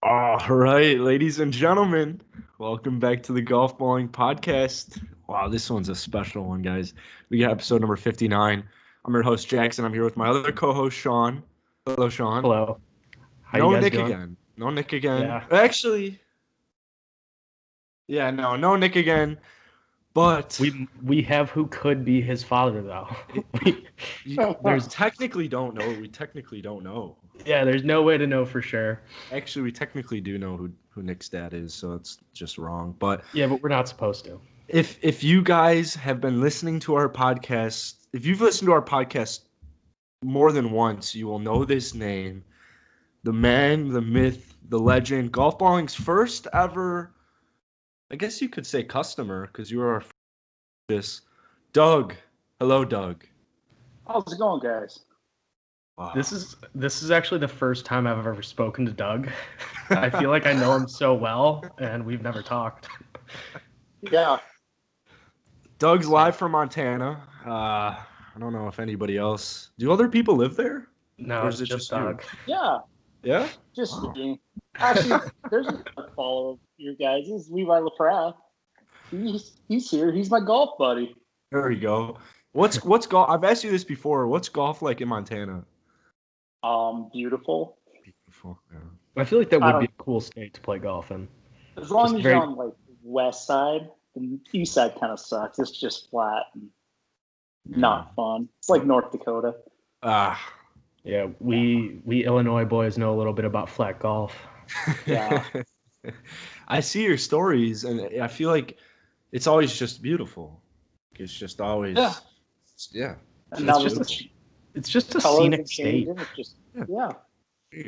All right, ladies and gentlemen, welcome back to the Golfballing podcast. Wow, this one's a special one, guys. We got episode number 59. I'm your host, Jackson. I'm here with my other co-host, Sean. Hello, Sean. Hello. How you No guys Nick doing? again. No Nick again. Yeah. Actually, yeah, no Nick again. But We have who could be his father though. there's technically don't know. We technically don't know. There's no way to know for sure. Actually, we technically do know who Nick's dad is, so it's just wrong. But Yeah, but we're not supposed to. if you guys have been listening to our podcast, if you've listened to our podcast more than once, you will know this name. The man, the myth, the legend, Golfballing's first ever, I guess you could say customer, because you were our first, Doug. Hello, Doug. How's it going, guys? Wow. This is actually the first time I've ever spoken to Doug. I feel like I know him so well, and we've never talked. Yeah. Doug's live from Montana. I don't know if anybody else. Do other people live there? No, Or it's is it just just you? Doug. Yeah. Yeah? Just Wow. me. Actually, there's a follower of your guys. This is Levi LaPrath. He's here. He's my golf buddy. There we go. What's golf? I've asked you this before. What's golf like in Montana? Beautiful. Beautiful. Yeah. I feel like that I would be don't- a cool state to play golf in. As long Just as very- you're on like west side, the east side kind of sucks. It's just flat and not fun. It's like North Dakota. Ah. Yeah, we Illinois boys know a little bit about flat golf. Yeah. I see your stories, and I feel like it's always just beautiful. It's just always. Yeah. Yeah. And It's now just the It's just a colors scenic are state. changing. It's just Yeah. yeah. There you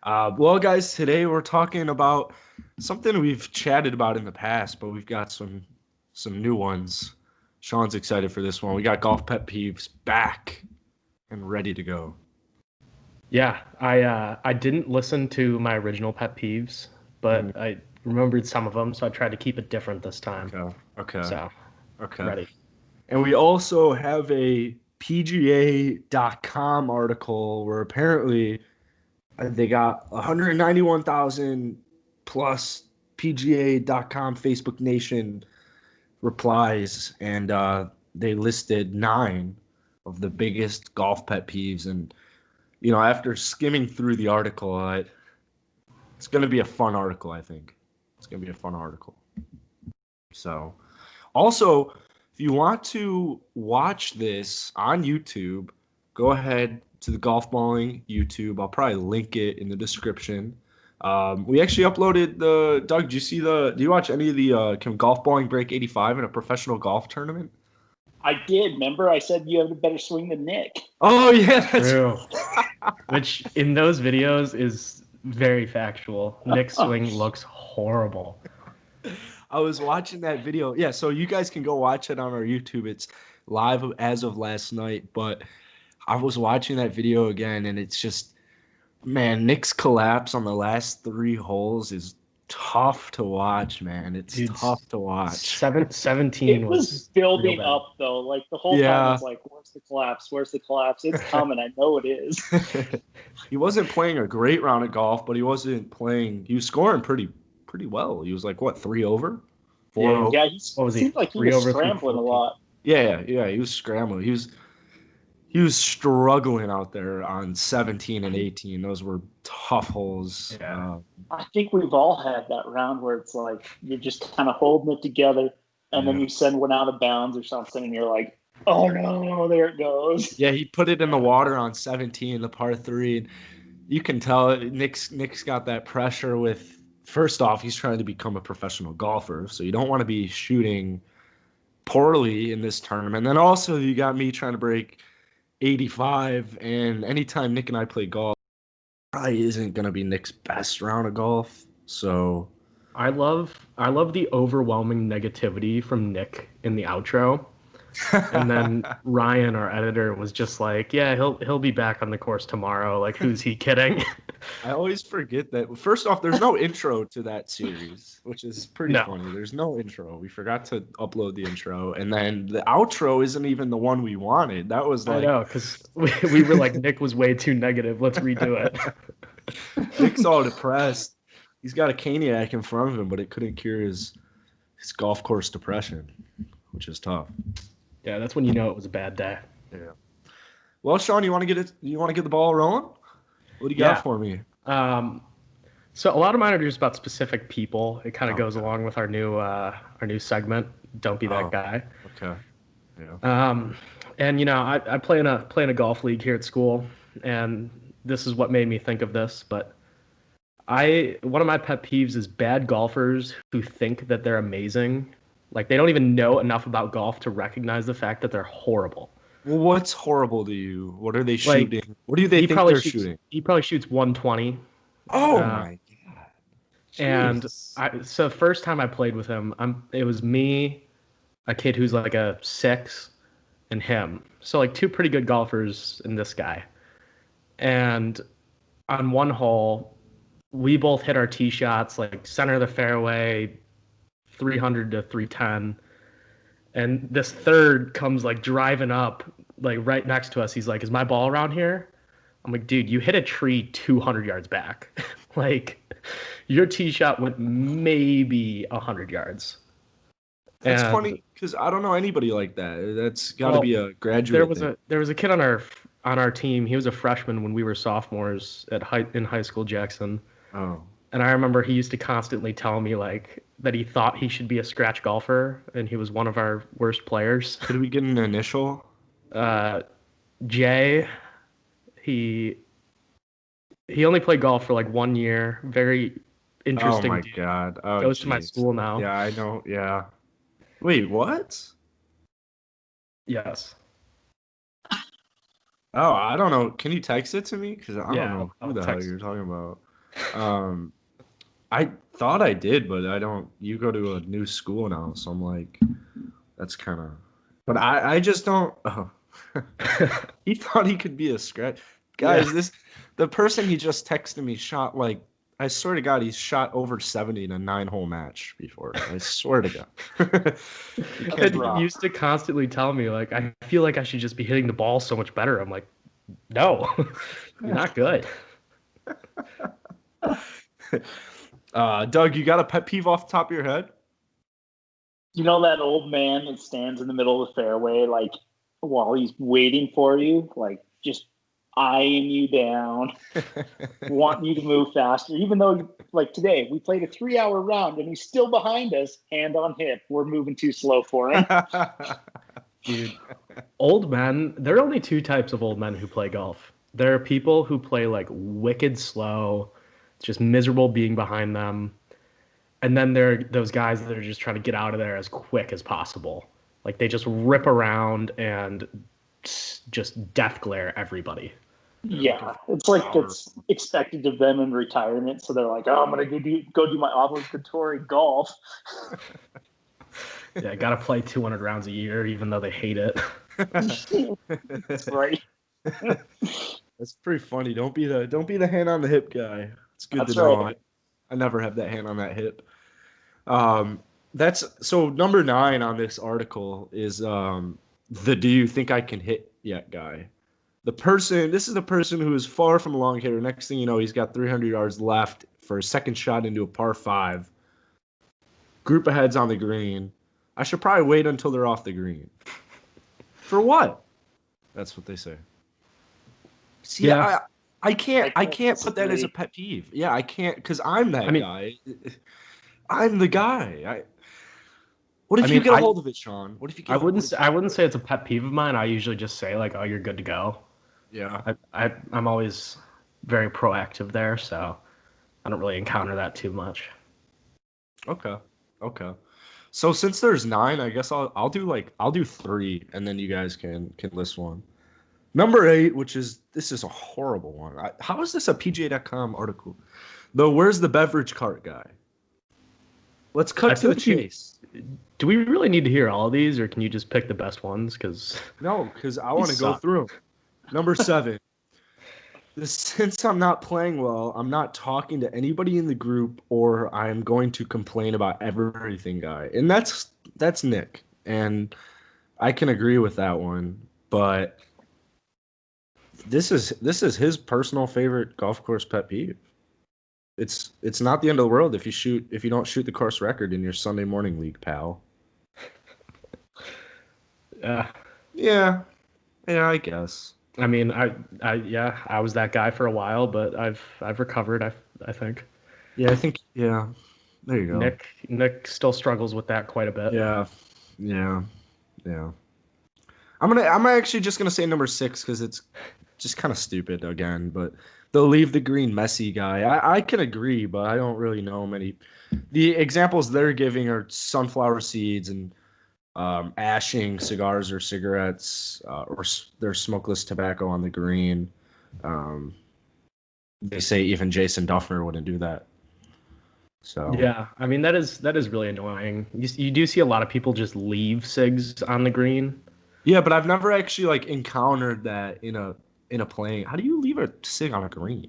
go. Well, guys, today we're talking about something we've chatted about in the past, but we've got some new ones. Sean's excited for this one. We got golf pet peeves back and ready to go. Yeah, I didn't listen to my original pet peeves, but I remembered some of them, so I tried to keep it different this time. Okay. So, Okay. ready. And we also have a PGA.com article where apparently they got 191,000 plus PGA.com Facebook Nation replies, and they listed 9 of the biggest golf pet peeves. And, you know, after skimming through the article, it's going to be a fun article, I think. It's going to be a fun article. So, also, if you want to watch this on YouTube, go ahead to the Golfballing YouTube. I'll probably link it in the description. We actually uploaded the Doug. Do you watch any of the can Golfballing break 85 in a professional golf tournament? I did. Remember, I said you have a better swing than Nick. Oh yeah, that's True. Which in those videos is very factual. Nick's swing looks horrible. I was watching that video. Yeah, so you guys can go watch it on our YouTube. It's live as of last night, but I was watching that video again, and it's just, man, Nick's collapse on the last 3 holes is tough to watch, man. It's Dude, tough to watch. 17 It was was building real bad. up though. Like the whole Yeah. time it's like, where's the collapse? Where's the collapse? It's coming. I know it is. He wasn't playing a great round of golf, but he was scoring pretty well. He was like, what, 3 over? 4 Yeah. over? Yeah, What was he, seemed like he 3 was over, scrambling a 314? lot. Yeah, he was scrambling. He was struggling out there on 17 and 18. Those were tough holes. Yeah. I think we've all had that round where it's like you're just kind of holding it together, and then Yeah. you send one out of bounds or something, and you're like, oh no, there it goes. Yeah, he put it in the water on 17, the par 3. And you can tell Nick's got that pressure with, first off, he's trying to become a professional golfer, so you don't want to be shooting poorly in this tournament. And then also you got me trying to break 85, and anytime Nick and I play golf, probably isn't going to be Nick's best round of golf. So I love the overwhelming negativity from Nick in the outro. And then Ryan, our editor, was just like, "Yeah, he'll be back on the course tomorrow." Like, who's he kidding? I always forget that. First off, there's no intro to that series, which is pretty No. funny. There's no intro. We forgot to upload the intro, and then the outro isn't even the one we wanted. That was I like know, because we were like, Nick was way too negative. Let's redo it. Nick's all depressed. he's got a Caniac in front of him, but it couldn't cure his golf course depression, which is tough. Yeah, that's when you know it was a bad day. Yeah. Well, Sean, you want to get the ball rolling? What do you got for me? So a lot of mine are just about specific people. It kind of goes Okay. along with our new segment. Don't be that guy. Okay. Yeah. And I play in a golf league here at school, and this is what made me think of this. But one of my pet peeves is bad golfers who think that they're amazing. Like they don't even know enough about golf to recognize the fact that they're horrible. Well, what's horrible to you? What are they Like, shooting? What do they think they're shooting? He probably shoots 120. Oh my god! And Jesus. so the first time I played with him, it was me, a kid who's like a 6, and him. So like two pretty good golfers and this guy. And on one hole, we both hit our tee shots like center of the fairway, 300 to 310. And this third comes like driving up like right next to us. He's like, "Is my ball around here?" I'm like, "Dude, you hit a tree 200 yards back." Like your tee shot went maybe 100 yards. That's funny because I don't know anybody like that. That's got to be a graduate. There was a kid on our team. He was a freshman when we were sophomores in high school, Jackson. Oh. And I remember he used to constantly tell me like that he thought he should be a scratch golfer, and he was one of our worst players. Could we get an initial? Jay. He only played golf for like 1 year. Very interesting. Oh my dude. god! Oh, goes to my school now. Yeah, I know. Yeah. Wait, what? Yes. Oh, I don't know. Can you text it to me? Because I don't know who the hell text. you're talking about. I thought I did, but I don't. You go to a new school now, so I'm like, that's kind of. But I just don't. Oh. He thought he could be a scratch. Guys, the person he just texted me shot like, I swear to God, he's shot over 70 in a 9-hole match before. I swear to God. He used to constantly tell me like, I feel like I should just be hitting the ball so much better. I'm like, no, you're not good. Doug, you got a pet peeve off the top of your head? You know that old man that stands in the middle of the fairway, like while he's waiting for you, like just eyeing you down, wanting you to move faster. Even though, like today, we played a 3-hour round and he's still behind us, hand on hip. We're moving too slow for him. Dude, old men. There are only two types of old men who play golf. There are people who play like wicked slow, just miserable being behind them. And then there are those guys that are just trying to get out of there as quick as possible. Like they just rip around and just death glare everybody. Yeah, it's like it's expected of them in retirement. So they're like, "Oh, I'm gonna go do my obligatory golf." Yeah, got to play 200 rounds a year, even though they hate it. That's right. That's pretty funny. Don't be the hand on the hip guy. It's good That's to know. right. I never have that hand on that hip. That's so number 9 on this article is the "Do you think I can hit yet?" guy. This is the person who is far from a long hitter. Next thing you know, he's got 300 yards left for a second shot into a par 5. Group of heads on the green. I should probably wait until they're off the green. For what? That's what they say. See, yeah. I can't put that as a pet peeve. Yeah, I can't because I'm that guy. I'm the guy. What if you get a hold of it, Sean? What if you? I wouldn't say it's a pet peeve of mine. I usually just say like, "Oh, you're good to go." Yeah. I'm always very proactive there, so I don't really encounter that too much. Okay. So since there's 9, I guess I'll do 3, and then you guys can list one. Number 8, this is a horrible one. How is this a PGA.com article? Where's the beverage cart guy? Let's cut to the chase. Do we really need to hear all of these, or can you just pick the best ones? No, because I want to go through them. Number 7. Since I'm not playing well, I'm not talking to anybody in the group, or I'm going to complain about everything guy. And that's Nick. And I can agree with that one. But this is his personal favorite golf course pet peeve. it's not the end of the world if you don't shoot the course record in your Sunday morning league, pal. Yeah, I guess. I mean, I was that guy for a while, but I've recovered. I think. Yeah, I think. Yeah, there you go. Nick still struggles with that quite a bit. Yeah. I'm actually just gonna say number 6 because it's just kind of stupid again. But the leave the green messy guy. I can agree, but I don't really know many. The examples they're giving are sunflower seeds and ashing cigars or cigarettes, or their smokeless tobacco on the green. They say even Jason Duffner wouldn't do that. So Yeah, I mean that is really annoying. You do see a lot of people just leave cigs on the green. yeah, but I've never actually like encountered that in a playing. How do you leave a cig on a green?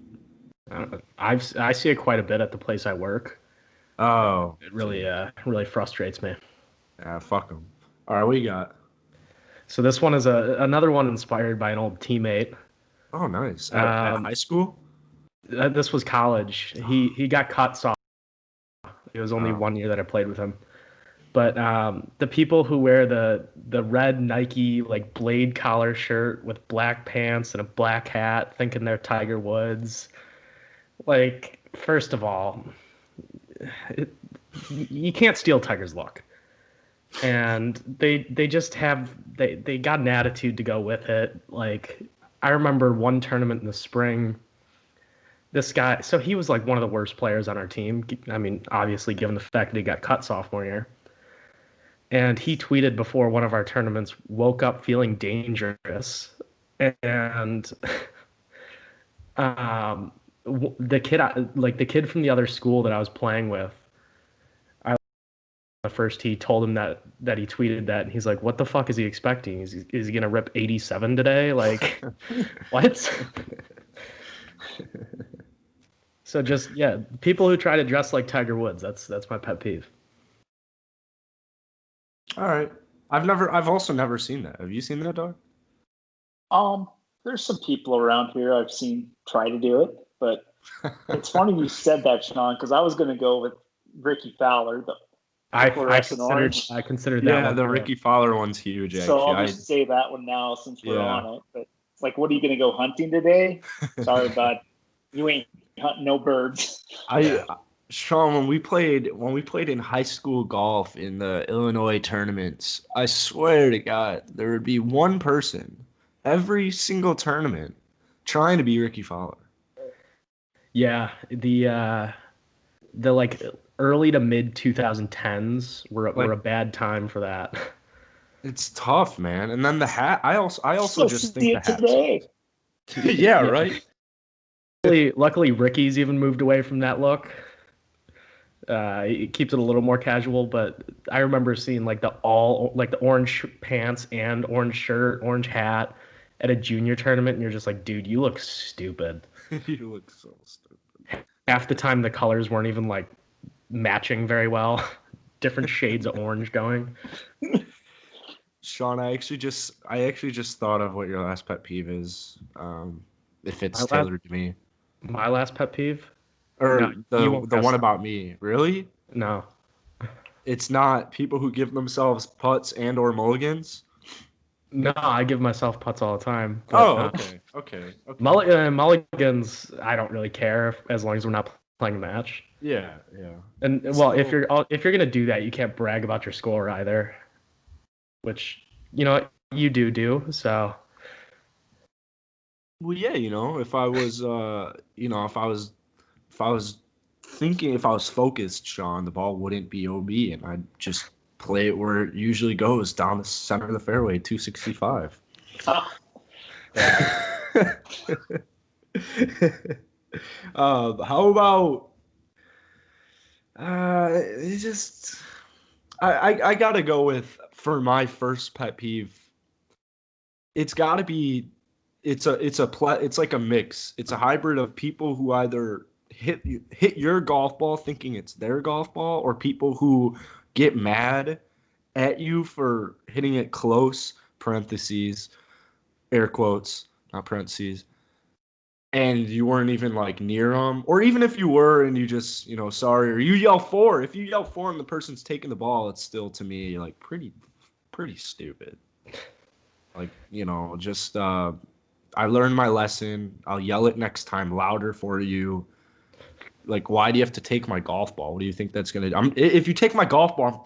I see it quite a bit at the place I work. Oh, It really frustrates me. yeah, fuck them. All right, what you got? So this one is another one inspired by an old teammate. Oh, nice. At high school? This was college. He got cut soft. It was only 1 year that I played with him. But the people who wear the red Nike like blade collar shirt with black pants and a black hat, thinking they're Tiger Woods, like first of all, you can't steal Tiger's look. And they just have they got an attitude to go with it. Like I remember one tournament in the spring. This guy, so he was like one of the worst players on our team. I mean, obviously, given the fact that he got cut sophomore year. And he tweeted before one of our tournaments, woke up feeling dangerous. And the kid from the other school that I was playing with, the first he told him that he tweeted that, and he's like, "What the fuck is he expecting? Is he gonna rip 87 today? Like, what?" So just people who try to dress like Tiger Woods. That's my pet peeve. All right. I've also never seen that. Have you seen that, dog? There's some people around here I've seen try to do it, but it's funny you said that, Sean, because I was going to go with Ricky Fowler, I considered that. Yeah, one the too. Ricky Fowler one's huge. So I'll just say that one now since we're on it. But it's like, what are you going to go hunting today? Sorry, bud, you ain't hunting no birds. Sean, when we played in high school golf in the Illinois tournaments, I swear to God, there would be one person every single tournament trying to be Ricky Fowler. Yeah, the like early to mid 2010s were a bad time for that. It's tough, man. And then the hat. I also just think the hat. Today. Yeah, right. Luckily, Ricky's even moved away from that look. He keeps it a little more casual, but I remember seeing like the orange pants and orange shirt, orange hat at a junior tournament, and you're just like, dude, you look stupid. You look so stupid. Half the time, the colors weren't even like matching very well. Different shades of orange going. Sean, I actually just thought of what your last pet peeve is. If it's tailored to me. My last pet peeve? Or no, the one about me. Really? No. It's not people who give themselves putts and or mulligans? No, I give myself putts all the time. But, okay. Mulligans, I don't really care as long as we're not playing a match. Yeah. And well, if you're gonna do that, you can't brag about your score either, which you do. So. Well, yeah, if I was, if I was focused, Sean, the ball wouldn't be OB, and I'd just play it where it usually goes, down the center of the fairway, 265. How about I gotta go with, for my first pet peeve, it's gotta be. It's like a mix. It's a hybrid of people who either hit your golf ball thinking it's their golf ball, or people who get mad at you for hitting it close, parentheses, air quotes, not parentheses, and you weren't even like near them, or even if you were and you just, sorry, or you yell four. If you yell four and the person's taking the ball, it's still to me like pretty stupid. Like, just I learned my lesson. I'll yell it next time louder for you. Like, why do you have to take my golf ball? What do you think that's gonna do? If you take my golf ball,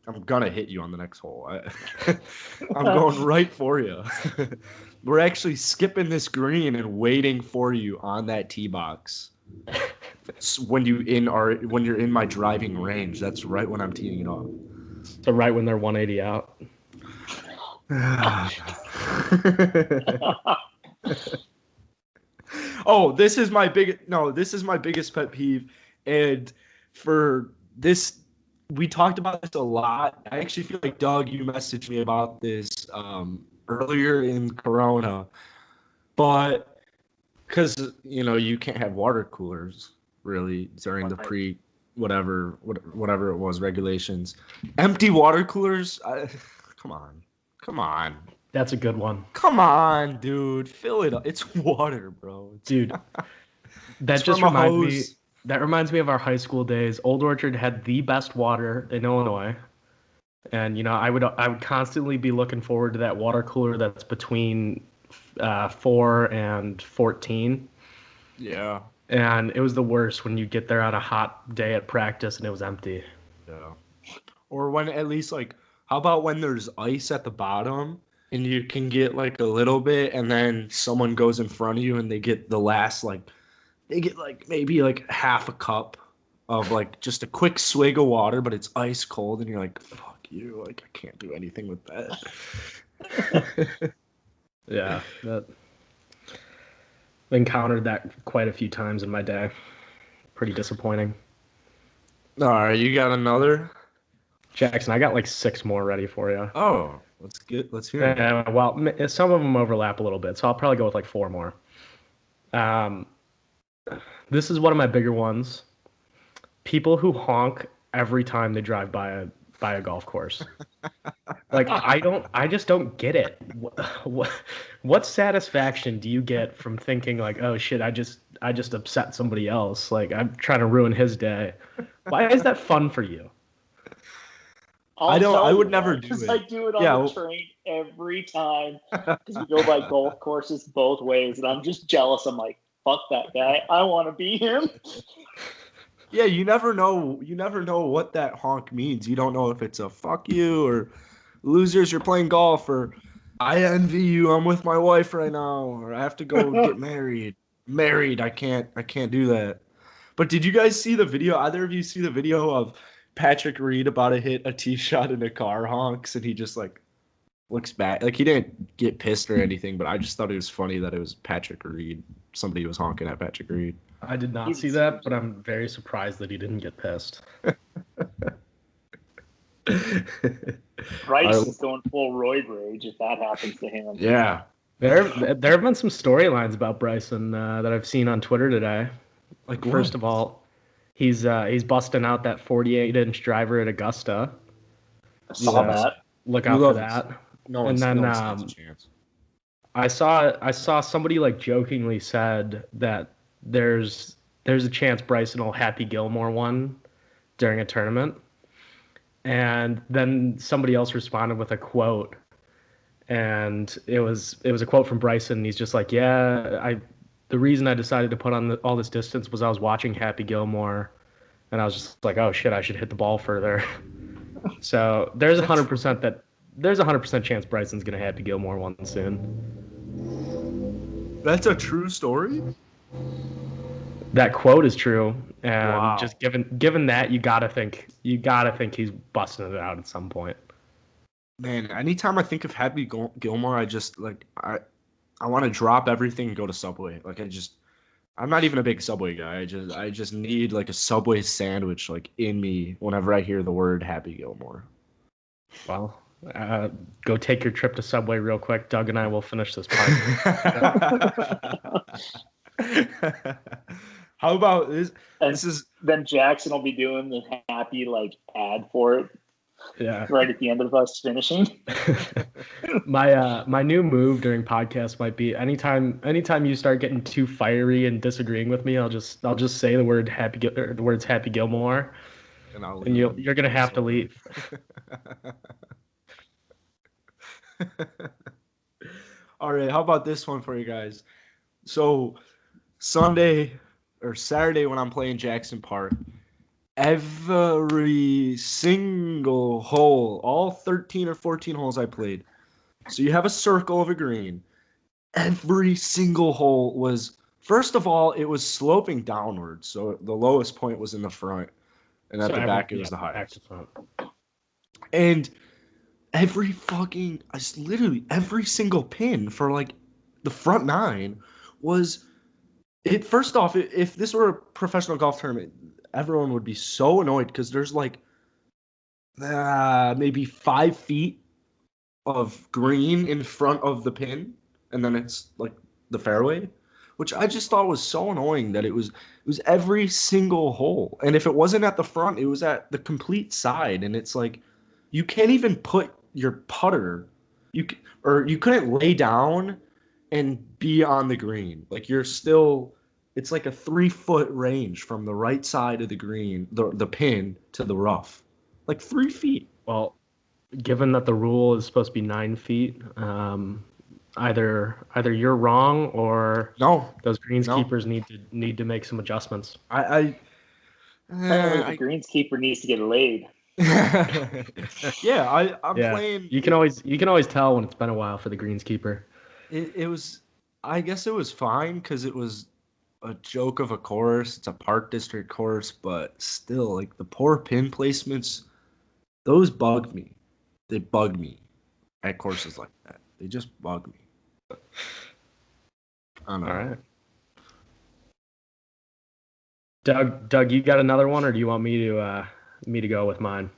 I'm gonna hit you on the next hole. I'm going right for you. We're actually skipping this green and waiting for you on that tee box. When you're in my driving range, that's right when I'm teeing it off. So right when they're 180 out. Oh, this is my biggest pet peeve. And for this, we talked about this a lot. I actually feel like, Doug, you messaged me about this earlier in Corona. But because, you can't have water coolers really during the whatever it was, regulations. Empty water coolers, come on. That's a good one. Come on, dude. Fill it up. It's water, bro. Dude, that just reminds me of our high school days. Old Orchard had the best water in Illinois. And, I would constantly be looking forward to that water cooler that's between 4 and 14. Yeah. And it was the worst when you get there on a hot day at practice and it was empty. Yeah. Or when at least, like, how about when there's ice at the bottom and you can get, like, a little bit, and then someone goes in front of you and they get the last, like, maybe, like, half a cup of, like, just a quick swig of water, but it's ice cold, and you're like, fuck you. Like, I can't do anything with that. Yeah. Encountered that quite a few times in my day. Pretty disappointing. All right, you got another? Jackson, I got like 6 more ready for you. Oh, let's hear it. Well, some of them overlap a little bit, so I'll probably go with like 4 more. This is one of my bigger ones. People who honk every time they drive by a golf course. Like, I just don't get it. What satisfaction do you get from thinking like, oh shit, I just upset somebody else. Like, I'm trying to ruin his day. Why is that fun for you? I would never do it. I do it on the train every time because we go by golf courses both ways, and I'm just jealous. I'm like, fuck that guy. I want to be him. Yeah, you never know what that honk means. You don't know if it's a fuck you or losers, you're playing golf, or I envy you, I'm with my wife right now, or I have to go get married. I can't do that. But did you guys see the video? Either of you see the video of Patrick Reed about to hit a tee shot in a car, honks, and he just like looks back? Like, he didn't get pissed or anything, but I just thought it was funny that it was Patrick Reed. Somebody was honking at Patrick Reed. I did not see that, but I'm very surprised that he didn't get pissed. Bryson's going full roid rage if that happens to him. Yeah. There have been some storylines about Bryson that I've seen on Twitter today. Like, first of all, he's busting out that 48-inch driver at Augusta. I saw that. Look out for that. No and then a chance. I saw somebody like jokingly said that there's a chance Bryson will Happy Gilmore one during a tournament. And then somebody else responded with a quote, and it was a quote from Bryson. And he's just like, the reason I decided to put on all this distance was I was watching Happy Gilmore, and I was just like, oh shit, I should hit the ball further. So there's 100% chance Bryson's gonna Happy Gilmore one soon. That's a true story? That quote is true, and wow. Just given that, you gotta think he's busting it out at some point. Man, anytime I think of Happy Gilmore, I just like I want to drop everything and go to Subway. Like, I'm not even a big Subway guy. I just need like a Subway sandwich like in me whenever I hear the word Happy Gilmore. Well, go take your trip to Subway real quick. Doug and I will finish this podcast. How about this? Then Jackson will be doing the Happy like ad for it. Yeah. Right at the end of us finishing. My new move during podcasts might be anytime you start getting too fiery and disagreeing with me, I'll just say the words Happy Gilmore, and you're gonna have to leave. All right, how about this one for you guys? So Sunday or Saturday when I'm playing Jackson Park, every single hole, all 13 or 14 holes I played. So you have a circle of a green. Every single hole was, first of all, it was sloping downwards. So the lowest point was in the front, and at the back it was the highest. And literally every single pin for like the front nine was it. First off, if this were a professional golf tournament, everyone would be so annoyed because there's like maybe 5 feet of green in front of the pin, and then it's like the fairway, which I just thought was so annoying that it was every single hole, and if it wasn't at the front, it was at the complete side, and it's like you can't even put your putter, or you couldn't lay down and be on the green, like you're still. It's like a 3-foot range from the right side of the green, the pin to the rough, like 3 feet. Well, given that the rule is supposed to be 9 feet, either you're wrong or No, those greenskeepers need to make some adjustments. Apparently, the greenskeeper needs to get laid. Yeah, I'm playing. You can always tell when it's been a while for the greenskeeper. It was, I guess it was fine because it was a joke of a course. It's a Park District course, but still, like the poor pin placements, those bugged me. They bug me at courses like that. They just bug me. I don't know. All right. Doug, you got another one, or do you want me to go with mine?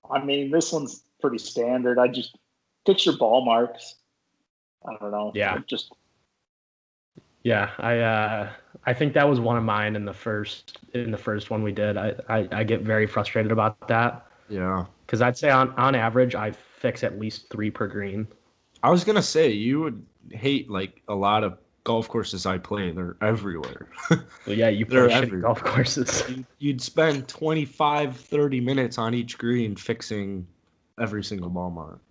I mean, this one's pretty standard. I just picture ball marks. I don't know. Yeah. Just. Yeah, I think that was one of mine in the first one we did. I get very frustrated about that. Yeah. Because I'd say on average I fix at least 3 per green. I was gonna say you would hate like a lot of golf courses I play. They're everywhere. Well, yeah, you play shitty golf courses. You'd spend 25, 30 minutes on each green fixing every single ball mark.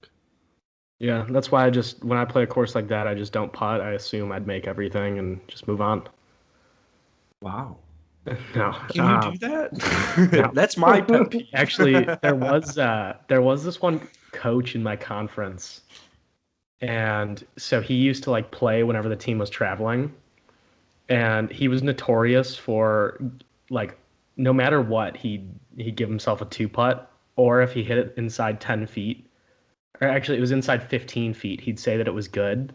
Yeah, that's why when I play a course like that, I just don't putt. I assume I'd make everything and just move on. Wow. No. Can you do that? No. That's my pet peeve. Actually, there was this one coach in my conference, and so he used to like play whenever the team was traveling, and he was notorious for like no matter what he'd give himself a 2-putt, or if he hit it inside 10 feet, or actually it was inside 15 feet, he'd say that it was good.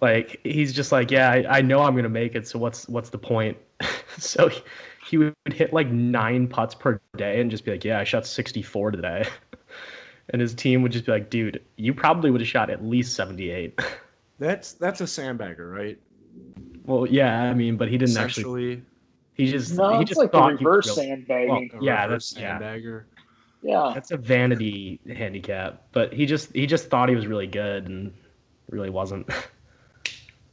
Like he's just like, yeah, I know I'm gonna make it, so what's the point? So he would hit like 9 putts per day and just be like, yeah, I shot 64 today. And his team would just be like, dude, you probably would have shot at least 78. That's a sandbagger, right? Well, yeah, I mean, but he didn't actually. It's like a reverse sandbagging. Well, yeah, that's sandbagger. Yeah, that's a vanity handicap. But he just thought he was really good and really wasn't.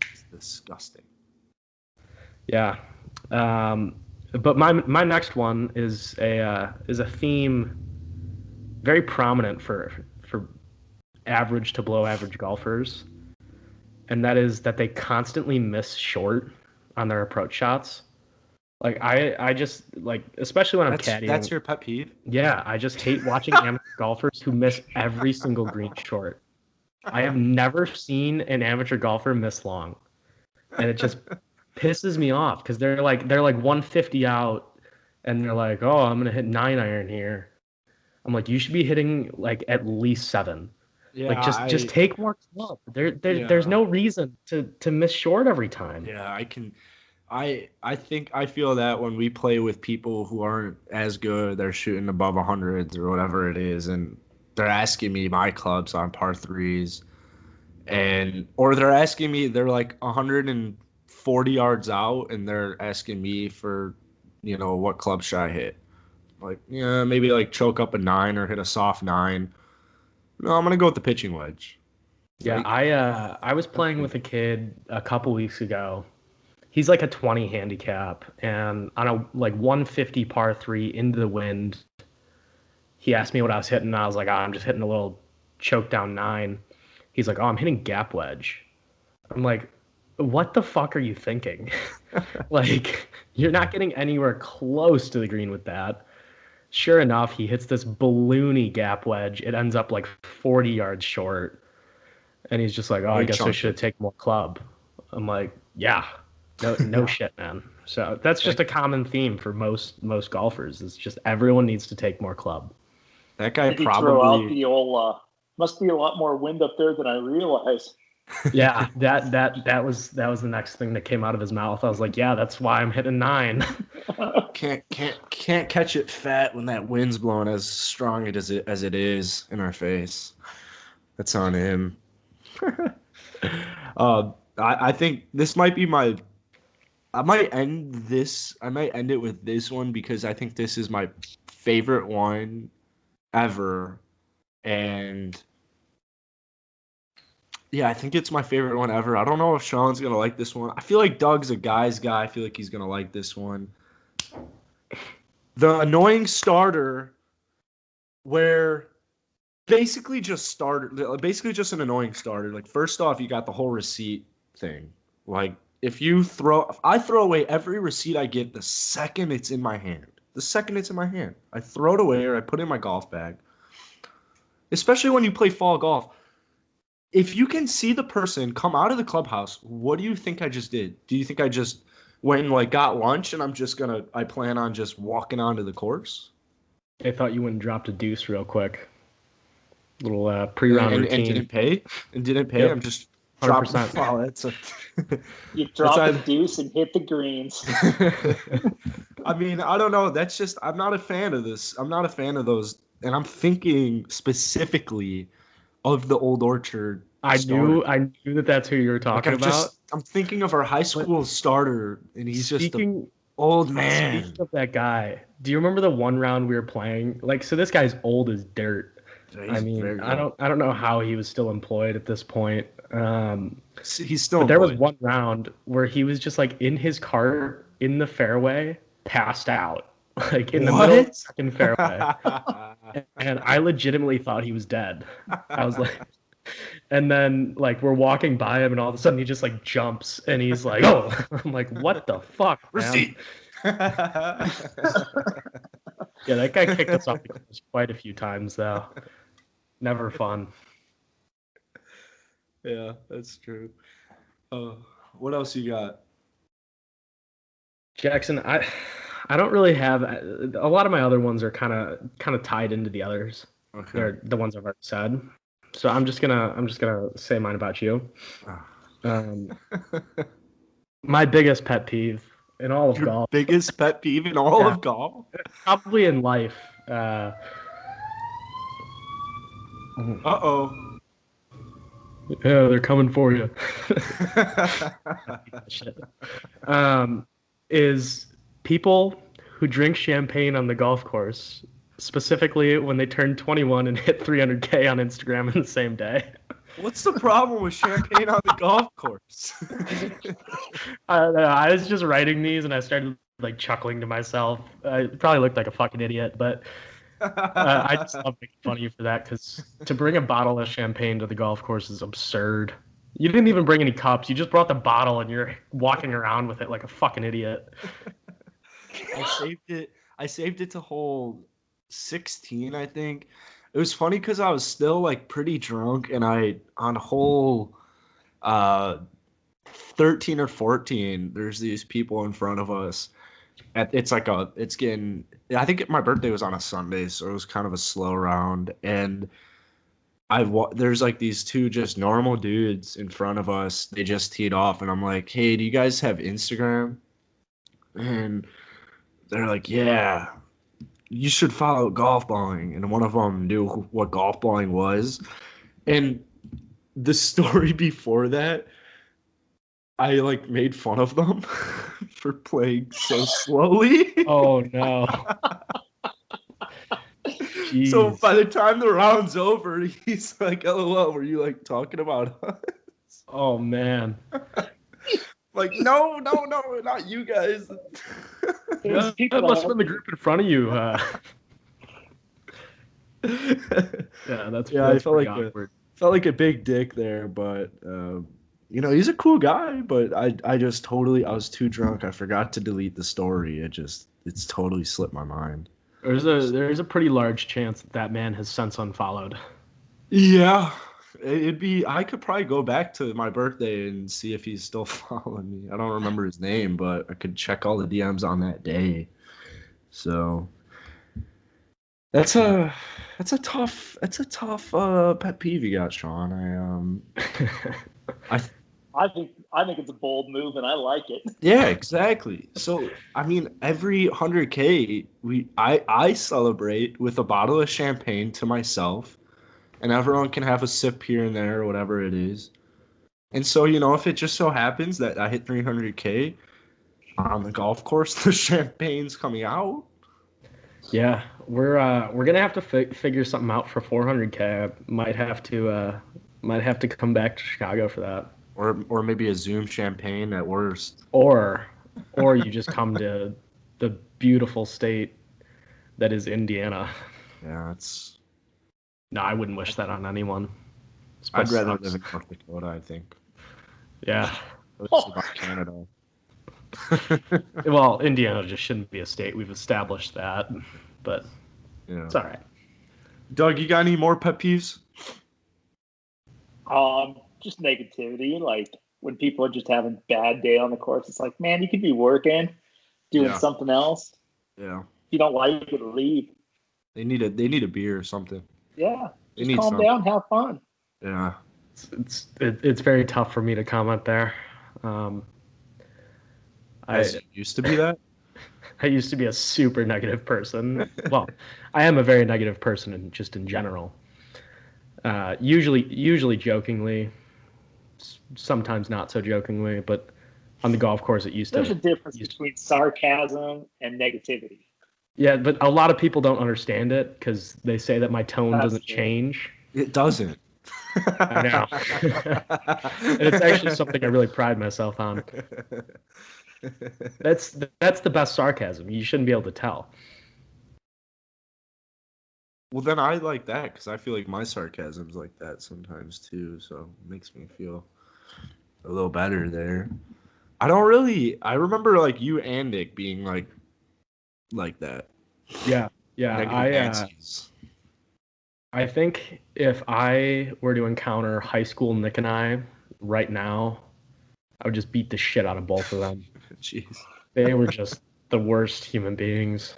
It's disgusting. Yeah. But my next one is a theme very prominent for average to below average golfers, and that is that they constantly miss short on their approach shots. Like I just like, especially when I'm caddying. That's your pet peeve? Yeah, I just hate watching amateur golfers who miss every single green short. I have never seen an amateur golfer miss long, and it just pisses me off because they're like 150 out, and they're like, oh, I'm gonna hit 9-iron here. I'm like, you should be hitting like at least 7. Yeah, like just take more club. There's no reason to miss short every time. Yeah, I think I feel that when we play with people who aren't as good, they're shooting above 100s or whatever it is, and they're asking me my clubs on par 3s, or they're asking me, they're like 140 yards out, and they're asking me for, what club should I hit. Like, yeah, maybe like choke up a 9 or hit a soft 9. No, I'm gonna go with the pitching wedge. Yeah, Like, I was playing with a kid a couple weeks ago. He's like a 20 handicap, and on a like 150 par three into the wind, he asked me what I was hitting, and I was like, I'm just hitting a little choke down 9. He's like, oh, I'm hitting gap wedge. I'm like, what the fuck are you thinking? Like, you're not getting anywhere close to the green with that. Sure enough, he hits this balloony gap wedge. It ends up like 40 yards short. And he's just like, oh, I very guess I chunky. should take more club. I'm like, yeah, no shit, man. So that's just a common theme for most golfers. It's just everyone needs to take more club. That guy Did he throw out probably. the old? Must be a lot more wind up there than I realize. Yeah, that was the next thing that came out of his mouth. I was like, yeah, that's why I'm hitting 9. Can't catch it fat when that wind's blowing as strong as it is in our face. That's on him. I think this might be my. I might end it with this one because I think this is my favorite one ever, and yeah, I think it's my favorite one ever. I don't know if Sean's gonna like this one. I feel like Doug's a guy's guy. I feel like he's gonna like this one. The annoying starter, where basically just an annoying starter. Like, first off, you got the whole receipt thing. Like, if I throw away every receipt I get the second it's in my hand. The second it's in my hand, I throw it away or I put it in my golf bag. Especially when you play fall golf. If you can see the person come out of the clubhouse, what do you think I just did? Do you think I just went and like got lunch and I plan on just walking onto the course? I thought you went and dropped a deuce real quick. Little pre-round routine. And didn't pay? Yep. I'm just dropping the 100%. ball. That's You drop a deuce and hit the greens. I mean, I don't know. That's just, I'm not a fan of this. I'm not a fan of those. And I'm thinking specifically of the Old Orchard starter. I knew that that's who you were talking about. I'm thinking of our high school starter, and he's just an old man. Speaking of that guy, do you remember the one round we were playing? Like, so this guy's old as dirt. I mean, I don't know how he was still employed at this point. He's still. But there was one round where he was just like in his cart in the fairway, passed out, like in the middle of the second fairway. And I legitimately thought he was dead. I was like, and then like we're walking by him, and all of a sudden he just like jumps, and he's like, "Oh!" I'm like, "What the fuck, man?" Receipt. Yeah, that guy kicked us off the course quite a few times, though. Never fun. Yeah, that's true. What else you got? Jackson, I don't really have a lot of my other ones are kind of tied into the others. Okay. They're the ones I've already said. So I'm just gonna say mine about you. My biggest pet peeve in all of Your golf. biggest pet peeve in all of golf? Probably in life. Uh-oh. Yeah, they're coming for you. Is people who drink champagne on the golf course, specifically when they turn 21 and hit 300K on Instagram in the same day. What's the problem with champagne on the golf course? I was just writing these and I started like chuckling to myself. I probably looked like a fucking idiot, but I just love making fun of you for that, because to bring a bottle of champagne to the golf course is absurd. You didn't even bring any cups. You just brought the bottle and you're walking around with it like a fucking idiot. I saved it to hole 16, I think. It was funny because I was still like pretty drunk, and on hole 13 or 14, there's these people in front of us. I think my birthday was on a Sunday, so it was kind of a slow round, and there's like these two just normal dudes in front of us. They just teed off, and I'm like, "Hey, do you guys have Instagram?" And they're like, "Yeah, you should follow Golfballing." And one of them knew what Golfballing was. And the story before that, I like made fun of them for playing so slowly. Oh no. So Jeez. by the time the round's over, he's like, "LOL, were you like talking about us?" Oh man. Like, no, not you guys. There's Yeah, people that that must have have been the group in front of you. Yeah, Yeah, I that's felt pretty like awkward. a big dick there, but he's a cool guy. But I just totally, I was too drunk. I forgot to delete the story. It's totally slipped my mind. There's a pretty large chance that man has since unfollowed. Yeah, it'd be. I could probably go back to my birthday and see if he's still following me. I don't remember his name, but I could check all the DMs on that day. So that's a that's a tough pet peeve you got, Sean. I I think it's a bold move, and I like it. Yeah, exactly. So I mean, every 100K, I celebrate with a bottle of champagne to myself, and everyone can have a sip here and there or whatever it is. And so, if it just so happens that I hit 300K on the golf course, the champagne's coming out. Yeah, we're gonna have to figure something out for 400K. I might have to come back to Chicago for that. Or maybe a Zoom champagne at worst. Or you just come to the beautiful state that is Indiana. Yeah, it's. No, I wouldn't wish that on anyone. This I'd place rather sucks. live in North Dakota, I think. Yeah. It's about Canada. Well, Indiana just shouldn't be a state. We've established that, but Yeah. it's all right. Doug, you got any more pet peeves? Just negativity. Like when people are just having a bad day on the course, it's like, man, you could be working, doing something else. Yeah. If you don't like it, leave. They need a beer or something. Yeah. They Just need calm something. down, have fun. Yeah. It's very tough for me to comment there. I Used to be that. I used to be a super negative person. Well, I am a very negative person in general. Usually jokingly, sometimes not so jokingly, but on the golf course it used There's to. a difference between sarcasm and negativity. Yeah, but a lot of people don't understand it because they say that my tone That's doesn't true. change. It doesn't. I know. And it's actually something I really pride myself on. That's the best sarcasm. You shouldn't be able to tell. Well, then I like that because I feel like my sarcasm's like that sometimes too. So it makes me feel a little better there. I remember like you and Nick being like that. Yeah. Negative Nancy's. I think if I were to encounter high school Nick and I right now, I would just beat the shit out of both of them. Jeez. They were just the worst human beings.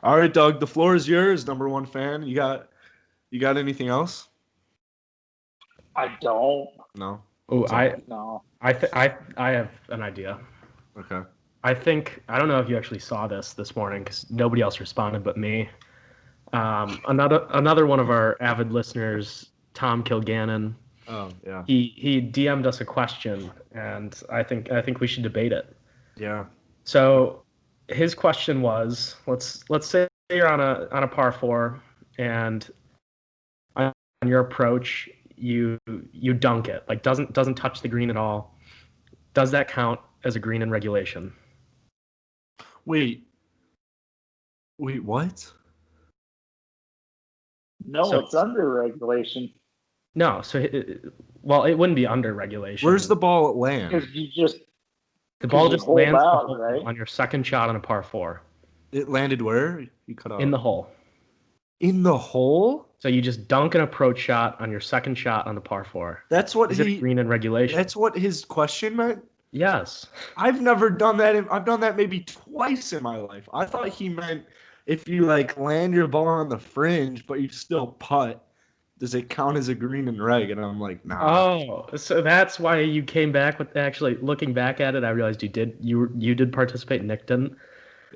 All right, Doug, the floor is yours. Number one fan. You got anything else? I don't. No. Oh, No. I have an idea. Okay. I don't know if you actually saw this morning because nobody else responded but me. Another one of our avid listeners, Tom Kilgannon. Oh yeah. He DM'd us a question, and I think we should debate it. Yeah. So his question was, let's say you're on a par 4, and on your approach you dunk it, like doesn't touch the green at all. Does that count as a green in regulation? Wait, what? No, it's under regulation. No, so it wouldn't be under regulation. Where's the ball land? Because you just The ball just hold lands out, right? on your second shot on a par 4. It landed where? You cut off. In the hole. In the hole? So you just dunk an approach shot on your second shot on the par 4. That's what Is it green in regulation? That's what his question meant? Yes. I've never done that. I've done that maybe twice in my life. I thought he meant if you like land your ball on the fringe, but you still putt, does it count as a green and reg? And I'm like, nah. Oh, so that's why you came back with, actually looking back at it, I realized you did participate. Nick didn't.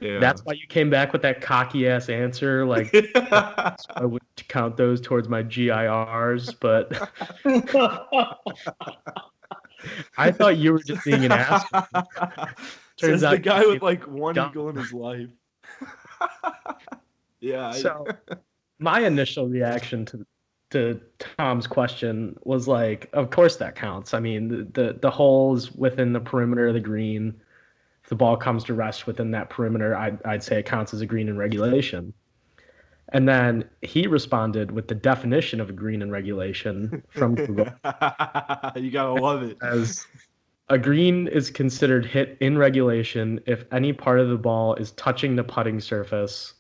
Yeah. That's why you came back with that cocky ass answer, like I would count those towards my GIRs, but I thought you were just being an ass. Says the guy with like one eagle in his life. Yeah. So my initial reaction to Tom's question was like, of course that counts. I mean, the holes within the perimeter of the green, if the ball comes to rest within that perimeter, I'd say it counts as a green in regulation. And then he responded with the definition of a green in regulation from Google You gotta love it. as a green is considered hit in regulation if any part of the ball is touching the putting surface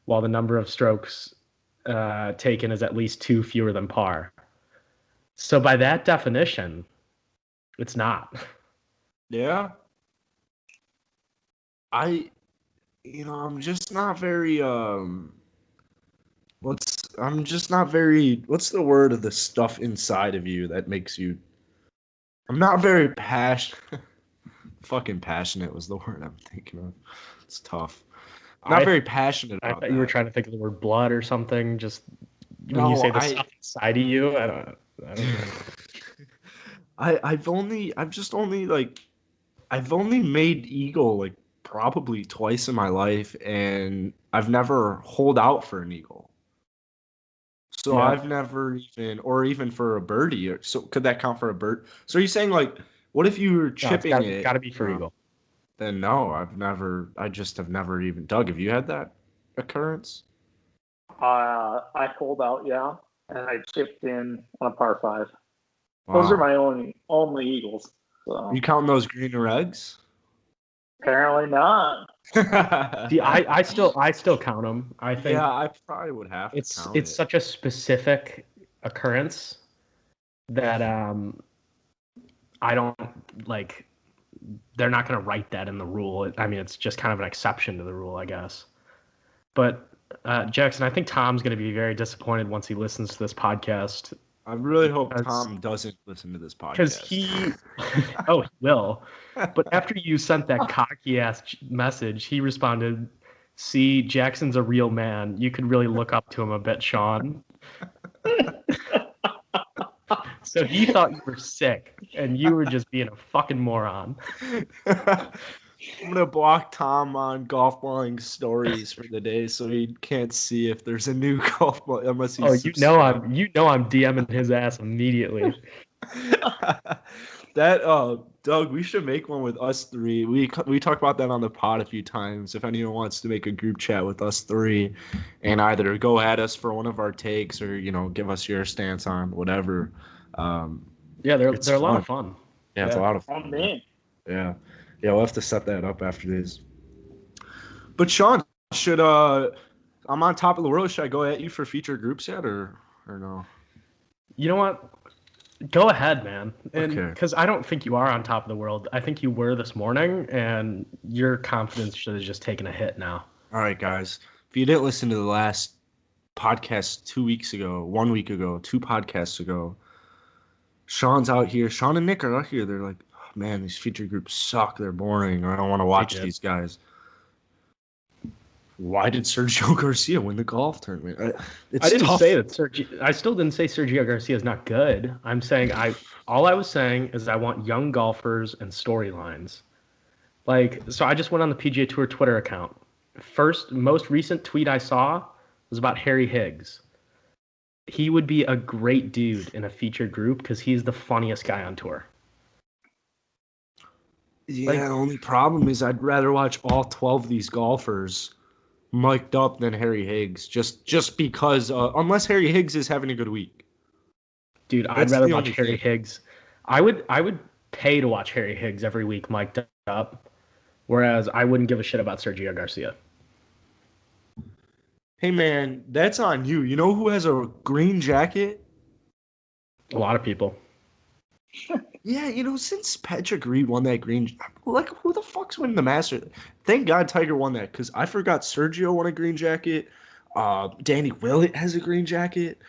while the number of strokes taken is at least two fewer than par. So by that definition, it's not. Yeah. I'm just not very what's the word of the stuff inside of you that makes you I'm not very passionate. Fucking passionate was the word I'm thinking of. It's tough. I'm not very passionate I about thought that. you were trying to think of the word blood or something. Just when you No, say the stuff inside of you, I don't know. I've only made eagle like probably twice in my life, and I've never holed out for an eagle. So Yeah. I've never even for a birdie. So could that count for a bird? So are you saying like, what if you were chipping it? Got to be for eagle. Then no, I just have never even. Doug, have you had that occurrence? I pulled out, yeah, and I chipped in on a par 5. Wow. Those are my only eagles. So. Are you counting those green or eggs? Apparently not. See, I still count them. I think yeah, I probably would have to count it's such a specific occurrence that I don't like. They're not going to write that in the rule. I mean, it's just kind of an exception to the rule, I guess. But Jackson, I think Tom's going to be very disappointed once he listens to this podcast. I really hope Tom doesn't listen to this podcast. Because he will. But after you sent that cocky ass message, he responded, "See, Jackson's a real man. You could really look up to him a bit, Sean." So he thought you were sick, and you were just being a fucking moron. I'm gonna block Tom on Golfballing stories for the day, so he can't see if there's a new Golfball unless he's. Oh, I'm DMing his ass immediately. Doug, we should make one with us three. We talked about that on the pod a few times. If anyone wants to make a group chat with us three, and either go at us for one of our takes or give us your stance on whatever. Yeah, they're a lot of fun. Yeah, it's a lot of fun. Oh man. Yeah, we'll have to set that up after this. But Sean, I'm on top of the world. Should I go at you for featured groups yet, or no? You know what? Go ahead, man. And Okay. Because I don't think you are on top of the world. I think you were this morning, and your confidence should have just taken a hit now. All right, guys. If you didn't listen to the last podcast 2 weeks ago, 1 week ago, 2 podcasts ago, Sean's out here. Sean and Nick are out here. They're like, oh, man, these featured groups suck. They're boring. Or I don't want to watch these guys. Why did Sergio Garcia win the golf tournament? I didn't say that Sergio. I still didn't say Sergio Garcia is not good. I'm saying all I was saying is I want young golfers and storylines. So I just went on the PGA Tour Twitter account. Most recent tweet I saw was about Harry Higgs. He would be a great dude in a featured group because he's the funniest guy on tour. Yeah, the only problem is I'd rather watch all 12 of these golfers mic'd up than Harry Higgs, just because unless Harry Higgs is having a good week. Dude, I'd rather watch Harry Higgs. I would pay to watch Harry Higgs every week mic'd up, whereas I wouldn't give a shit about Sergio Garcia. Hey man, that's on you. You know who has a green jacket? A lot of people. Yeah, since Patrick Reed won that green, like who the fuck's winning the Masters? Thank God Tiger won that because I forgot Sergio won a green jacket. Danny Willett has a green jacket.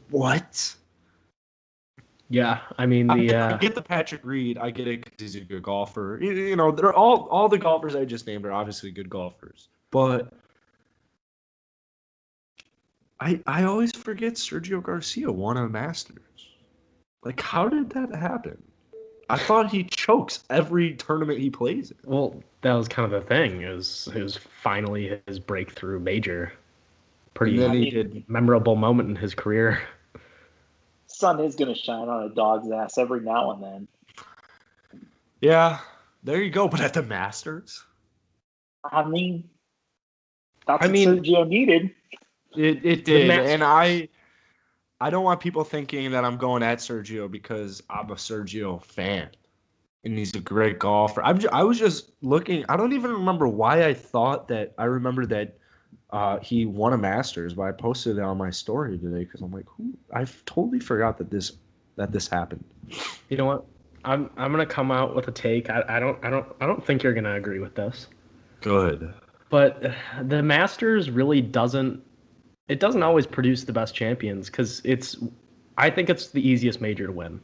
What? Yeah, I mean I get the Patrick Reed. I get it because he's a good golfer. They're all the golfers I just named are obviously good golfers, but I always forget Sergio Garcia won a Masters. Like, how did that happen? I thought he chokes every tournament he plays in. Well, that was kind of the thing. It was finally his breakthrough major. And Pretty then he did. memorable moment in his career. Sun is going to shine on a dog's ass every now and then. Yeah, there you go. But at the Masters, I mean, that's what Sergio needed. it did, and I don't want people thinking that I'm going at Sergio because I'm a Sergio fan, and he's a great golfer. I was just looking. I don't even remember why I thought that. I remember that he won a Masters, but I posted it on my story today because I'm like, I've totally forgot that this happened. You know what? I'm gonna come out with a take. I don't think you're gonna agree with this. Good. But the Masters really doesn't always produce the best champions because I think it's the easiest major to win.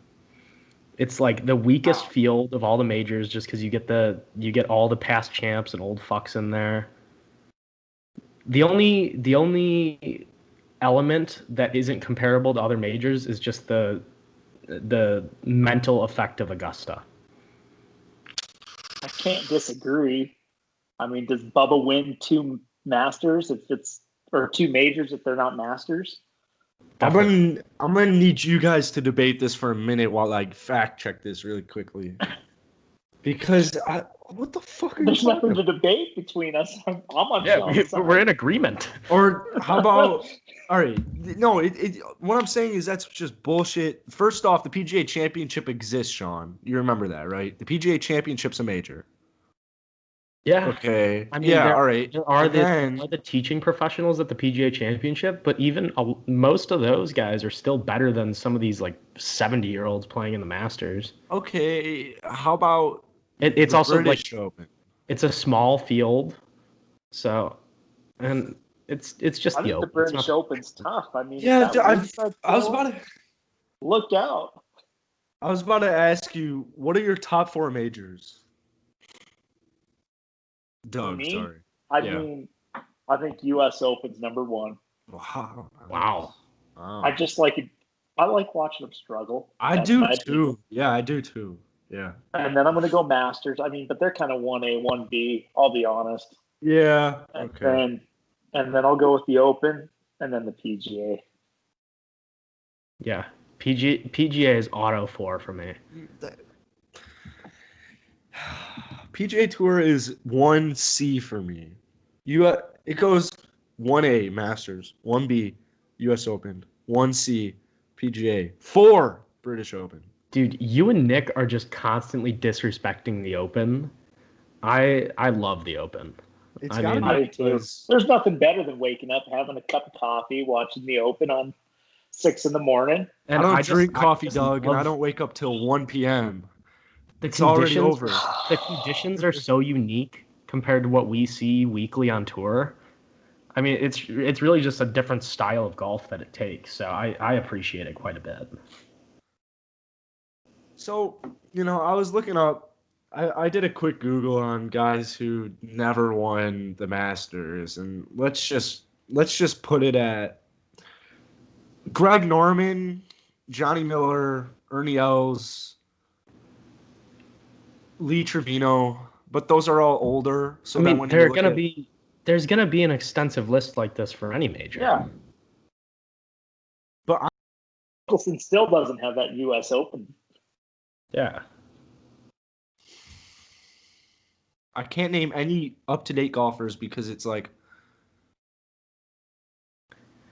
It's like the weakest field of all the majors just because you get all the past champs and old fucks in there. The only element that isn't comparable to other majors is just the mental effect of Augusta. I can't disagree. I mean, does Bubba win 2 Masters or 2 majors if they're not Masters? I'm gonna need you guys to debate this for a minute while I fact check this really quickly. Because what the fuck are There's you nothing talking to debate between us. I'm on Yeah, side. we're in agreement. Or how about? All right, no. What I'm saying is that's just bullshit. First off, the PGA Championship exists, Sean. You remember that, right? The PGA Championship's a major. Yeah. Okay. I mean, yeah. All right. There are the teaching professionals at the PGA Championship, but even most of those guys are still better than some of these like 70-year-olds playing in the Masters. Okay. How about it's also British like Open? It's a small field, so and it's just I think the British Open's tough. I mean, yeah, I was about to look out. I was about to ask you, what are your top 4 majors? Doug, Me? sorry. I mean, I think U.S. Open's number 1. Wow. I just like it. I like watching them struggle. I do too. Yeah, I do too. Yeah. And then I'm going to go Masters. I mean, but they're kind of 1A, 1B, I'll be honest. Yeah. Okay. And then I'll go with the Open and then the PGA. Yeah. PGA is auto 4 for me. PGA Tour is 1C for me. It goes 1A Masters, 1B US Open, 1C PGA, 4 British Open. Dude, you and Nick are just constantly disrespecting the Open. I love the Open. It's gotta be there's nothing better than waking up, having a cup of coffee, watching the Open on 6 a.m. And I don't drink coffee, Doug, and I don't wake up till 1 p.m. It's already over. The conditions are so unique compared to what we see weekly on tour. I mean, it's really just a different style of golf that it takes. So I appreciate it quite a bit. So, I was looking up. I did a quick Google on guys who never won the Masters, and let's just put it at Greg Norman, Johnny Miller, Ernie Els, Lee Trevino, but those are all older. So I mean, there's gonna be an extensive list like this for any major. Yeah. But Mickelson still doesn't have that U.S. Open. Yeah. I can't name any up-to-date golfers because it's like,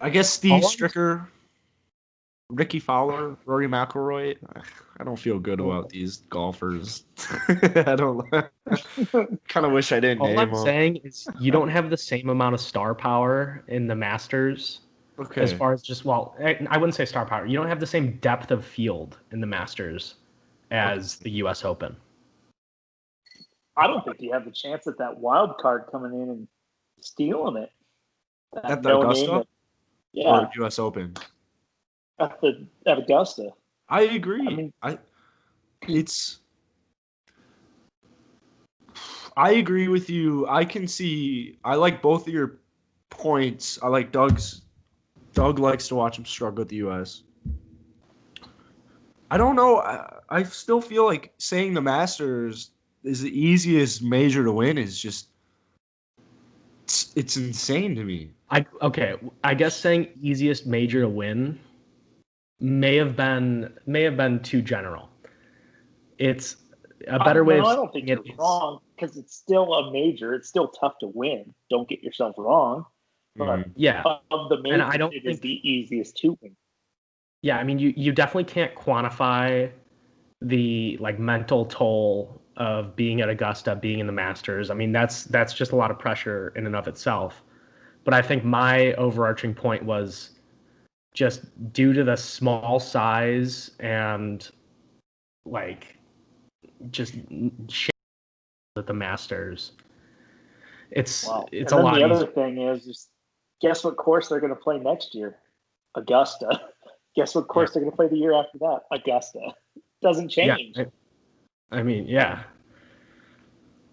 I guess Steve Stricker, Ricky Fowler, Rory McIlroy. I don't feel good about these golfers. I don't. Kind of wish I didn't name them. All I'm saying is you don't have the same amount of star power in the Masters. Okay. As far as I wouldn't say star power. You don't have the same depth of field in the Masters as the U.S. Open. I don't think you have the chance at that wild card coming in and stealing it. At the Augusta? Yeah. Or U.S. Open? At Augusta. I agree. I agree with you. I like both of your points. I like Doug likes to watch him struggle with the U.S. I don't know. I still feel like saying the Masters is the easiest major to win is just it's insane to me. I guess saying easiest major to win may have been too general. It's a better way of I saying don't think it you're is. wrong because it's still a major. It's still tough to win. Don't get yourself wrong. But Yeah, of the and majors, I don't it is think. the easiest to win. Yeah, I mean, you definitely can't quantify the like mental toll of being at Augusta, being in the Masters. I mean, that's just a lot of pressure in and of itself. But I think my overarching point was just due to the small size and like just shit at the Masters. Wow. It's And a then lot the easier. other thing is just guess what course they're going to play next year? Augusta. Guess what Yeah, course they're going to play the year after that? Augusta. Doesn't yeah. change. I mean, yeah.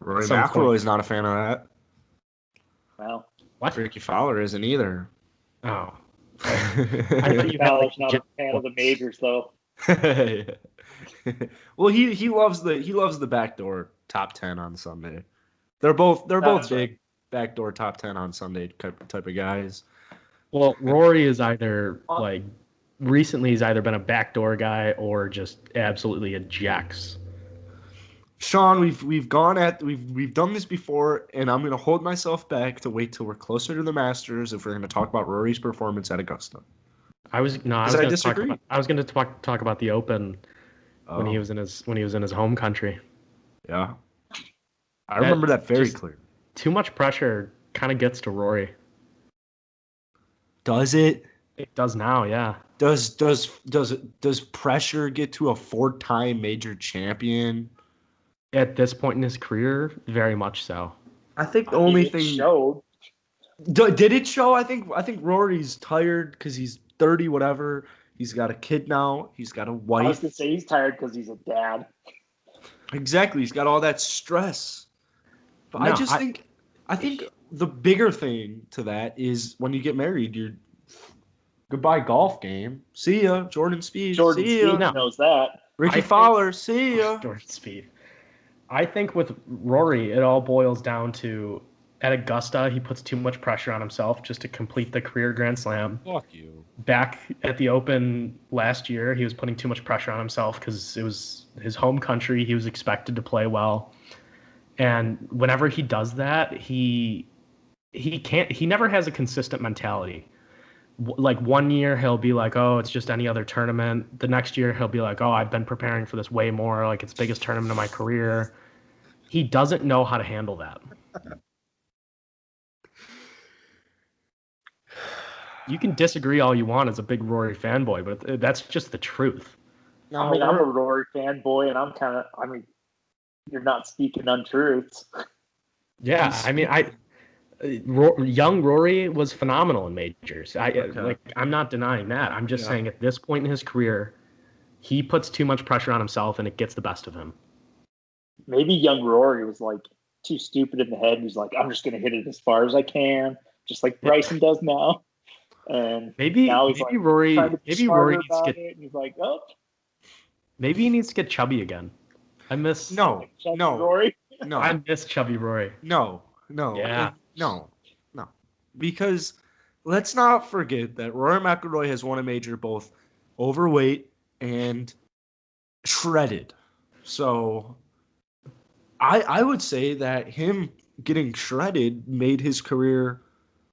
At Rory some point, McIlroy is not a fan of that. Well, what? Ricky Fowler isn't either. Oh, I thought Ricky you had like Fowler's not a fan of the majors, though. Well, he loves the backdoor top 10 on Sunday. They're both That's right. big backdoor top 10 on Sunday type of guys. Well, Rory is either like recently he's either been a backdoor guy or just absolutely ejects. Sean, we've done this before, and I'm gonna hold myself back to wait till we're closer to the Masters if we're gonna talk about Rory's performance at Augusta. I was Because I going to talk disagree. about talk about the Open when he Oh, was in his home country. yeah. I That remember that very just clear. too much pressure kind of gets to Rory. Does it? It does now, yeah. Does pressure get to a 4-time major champion? At this point in his career, very much so. I think the I mean, only it thing showed. did it show? I think Rory's tired because he's 30, whatever. He's got a kid now. He's got a I was wife. going to say he's tired because he's a dad. Exactly. He's got all that stress. But No, I think the bigger thing to that is when you get married, you're goodbye golf game. See ya, Jordan Spieth. Jordan See ya, Spieth No. knows that. Ricky I think- Fowler. See ya. Jordan Spieth. I think with Rory, it all boils down to at Augusta, he puts too much pressure on himself just to complete the career Grand Slam. Fuck you. Back at the Open last year, he was putting too much pressure on himself because it was his home country. He was expected to play well. And whenever he does that, he never has a consistent mentality. Like one year he'll be like, oh, it's just any other tournament. The next year he'll be like, oh, I've been preparing for this way more, like it's the biggest tournament of my career. He doesn't know how to handle that. You can disagree all you want as a big Rory fanboy, but that's just the truth. No, I mean, I'm a Rory fanboy, and I mean, you're not speaking untruths. Yeah, I mean, young Rory was phenomenal in majors. Okay. I'm not denying that. I'm just Yeah. saying at this point in his career, he puts too much pressure on himself, and it gets the best of him. Maybe young Rory was like too stupid in the head. He's like, I'm just going to hit it as far as I can, just like Bryson does now. And now he's like Rory trying to be needs smarter to about get it. And he's like, oh, maybe he needs to get chubby again. I miss no, Rory. no, I miss chubby Rory. no. Yeah. No. Because let's not forget that Rory McIlroy has won a major both overweight and shredded. So I would say that him getting shredded made his career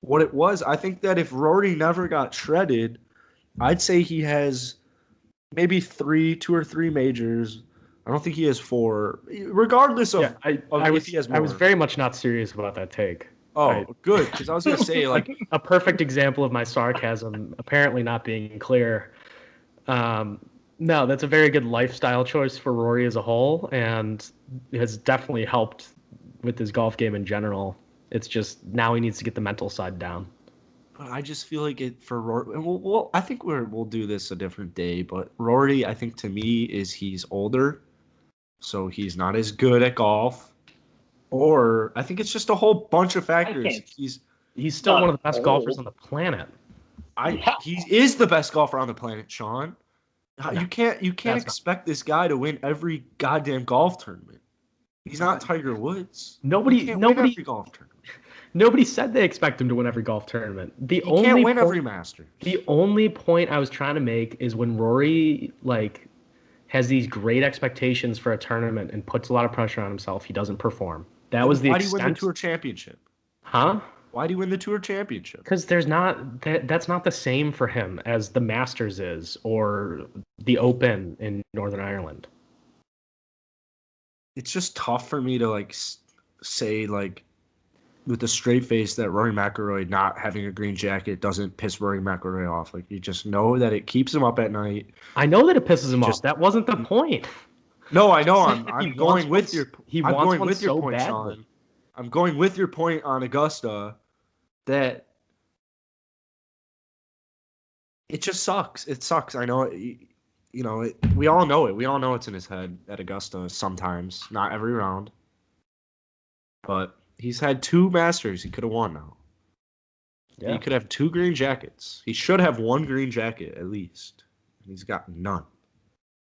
what it was. I think that if Rory never got shredded, I'd say he has maybe 2 or 3 majors. I don't think he has 4. Regardless of, I was very much not serious about that take. Good, because I was gonna say like a perfect example of my sarcasm apparently not being clear. No, that's a very good lifestyle choice for Rory as a whole, and has definitely helped with his golf game in general. It's just now he needs to get the mental side down. But I just feel like it for Rory. Well, I think we'll do this a different day. But Rory, I think to me he's older, so he's not as good at golf. Or I think it's just a whole bunch of factors. He's still one of the best golfers on the planet. He is the best golfer on the planet, Sean. No, You can't expect this guy to win every goddamn golf tournament. He's not Tiger Woods. He can't win every golf tournament. Nobody said they expect him to win every golf tournament. He can't win every Masters. The only point I was trying to make is when Rory has these great expectations for a tournament and puts a lot of pressure on himself, he doesn't perform. That was the extent. Why do you win the Tour Championship? Huh? Why do you win the Tour Championship? Because that's not the same for him as the Masters is or the Open in Northern Ireland. It's just tough for me to say with a straight face that Rory McIlroy not having a green jacket doesn't piss Rory McIlroy off. You just know that it keeps him up at night. I know that it pisses him off. That wasn't the point. No, I know. I'm going with your point, badly. Sean. I'm going with your point on Augusta that it just sucks. It sucks. I know. We all know it. We all know it's in his head at Augusta sometimes, not every round. But he's had 2 Masters he could have won now. Yeah. He could have 2 green jackets. He should have 1 green jacket at least. And he's got none.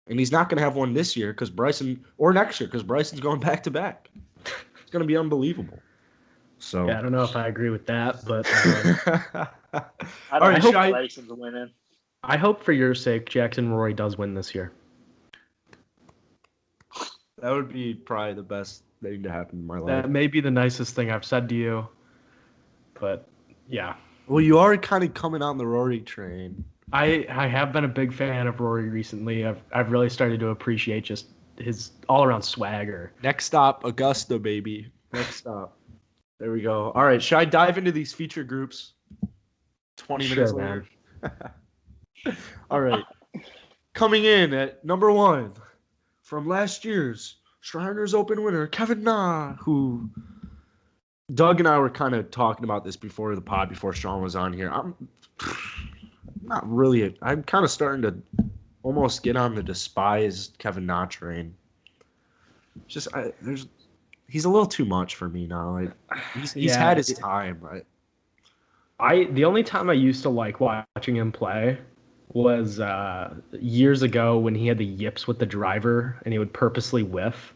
And he's not going to have one this year or next year because Bryson's going back to back. It's going to be unbelievable. So yeah, I don't know if I agree with that, but I hope Bryson's winning. I hope for your sake, Jackson Rory does win this year. That would be probably the best thing to happen in my life. That may be the nicest thing I've said to you, but yeah. Well, you are kind of coming on the Rory train. I have been a big fan of Rory recently. I've really started to appreciate just his all-around swagger. Next stop, Augusta, baby. Next stop. There we go. All right, should I dive into these feature groups? 20 minutes later. All right. Coming in at number 1 from last year's Shriners Open winner, Kevin Na, who Doug and I were kind of talking about this before the pod, before Sean was on here. I'm kind of starting to almost get on the despise Kevin Na train. He's a little too much for me now. He's had his time. The only time I used to like watching him play was years ago when he had the yips with the driver and he would purposely whiff.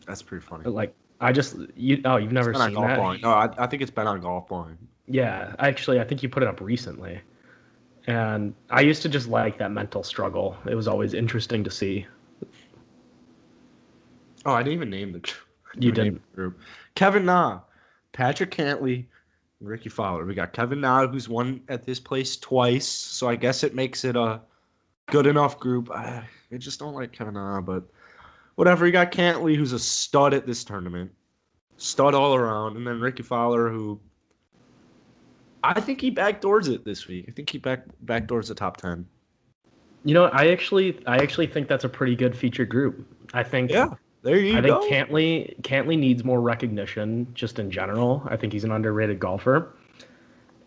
That's pretty funny. You've never seen that? Golfballing. No, I think it's been on Golfballing. Yeah, actually, I think you put it up recently. And I used to just like that mental struggle. It was always interesting to see. Oh, I didn't even name the group. You didn't. Group. Kevin Na, Patrick Cantley, and Ricky Fowler. We got Kevin Na, who's won at this place twice, so I guess it makes it a good enough group. I just don't like Kevin Na, but whatever. You got Cantley, who's a stud at this tournament. Stud all around. And then Ricky Fowler, who I think he backdoors it this week. I think he backdoors the top 10. I actually think that's a pretty good featured group. I think. Yeah. There you go. I think Cantley needs more recognition just in general. I think he's an underrated golfer.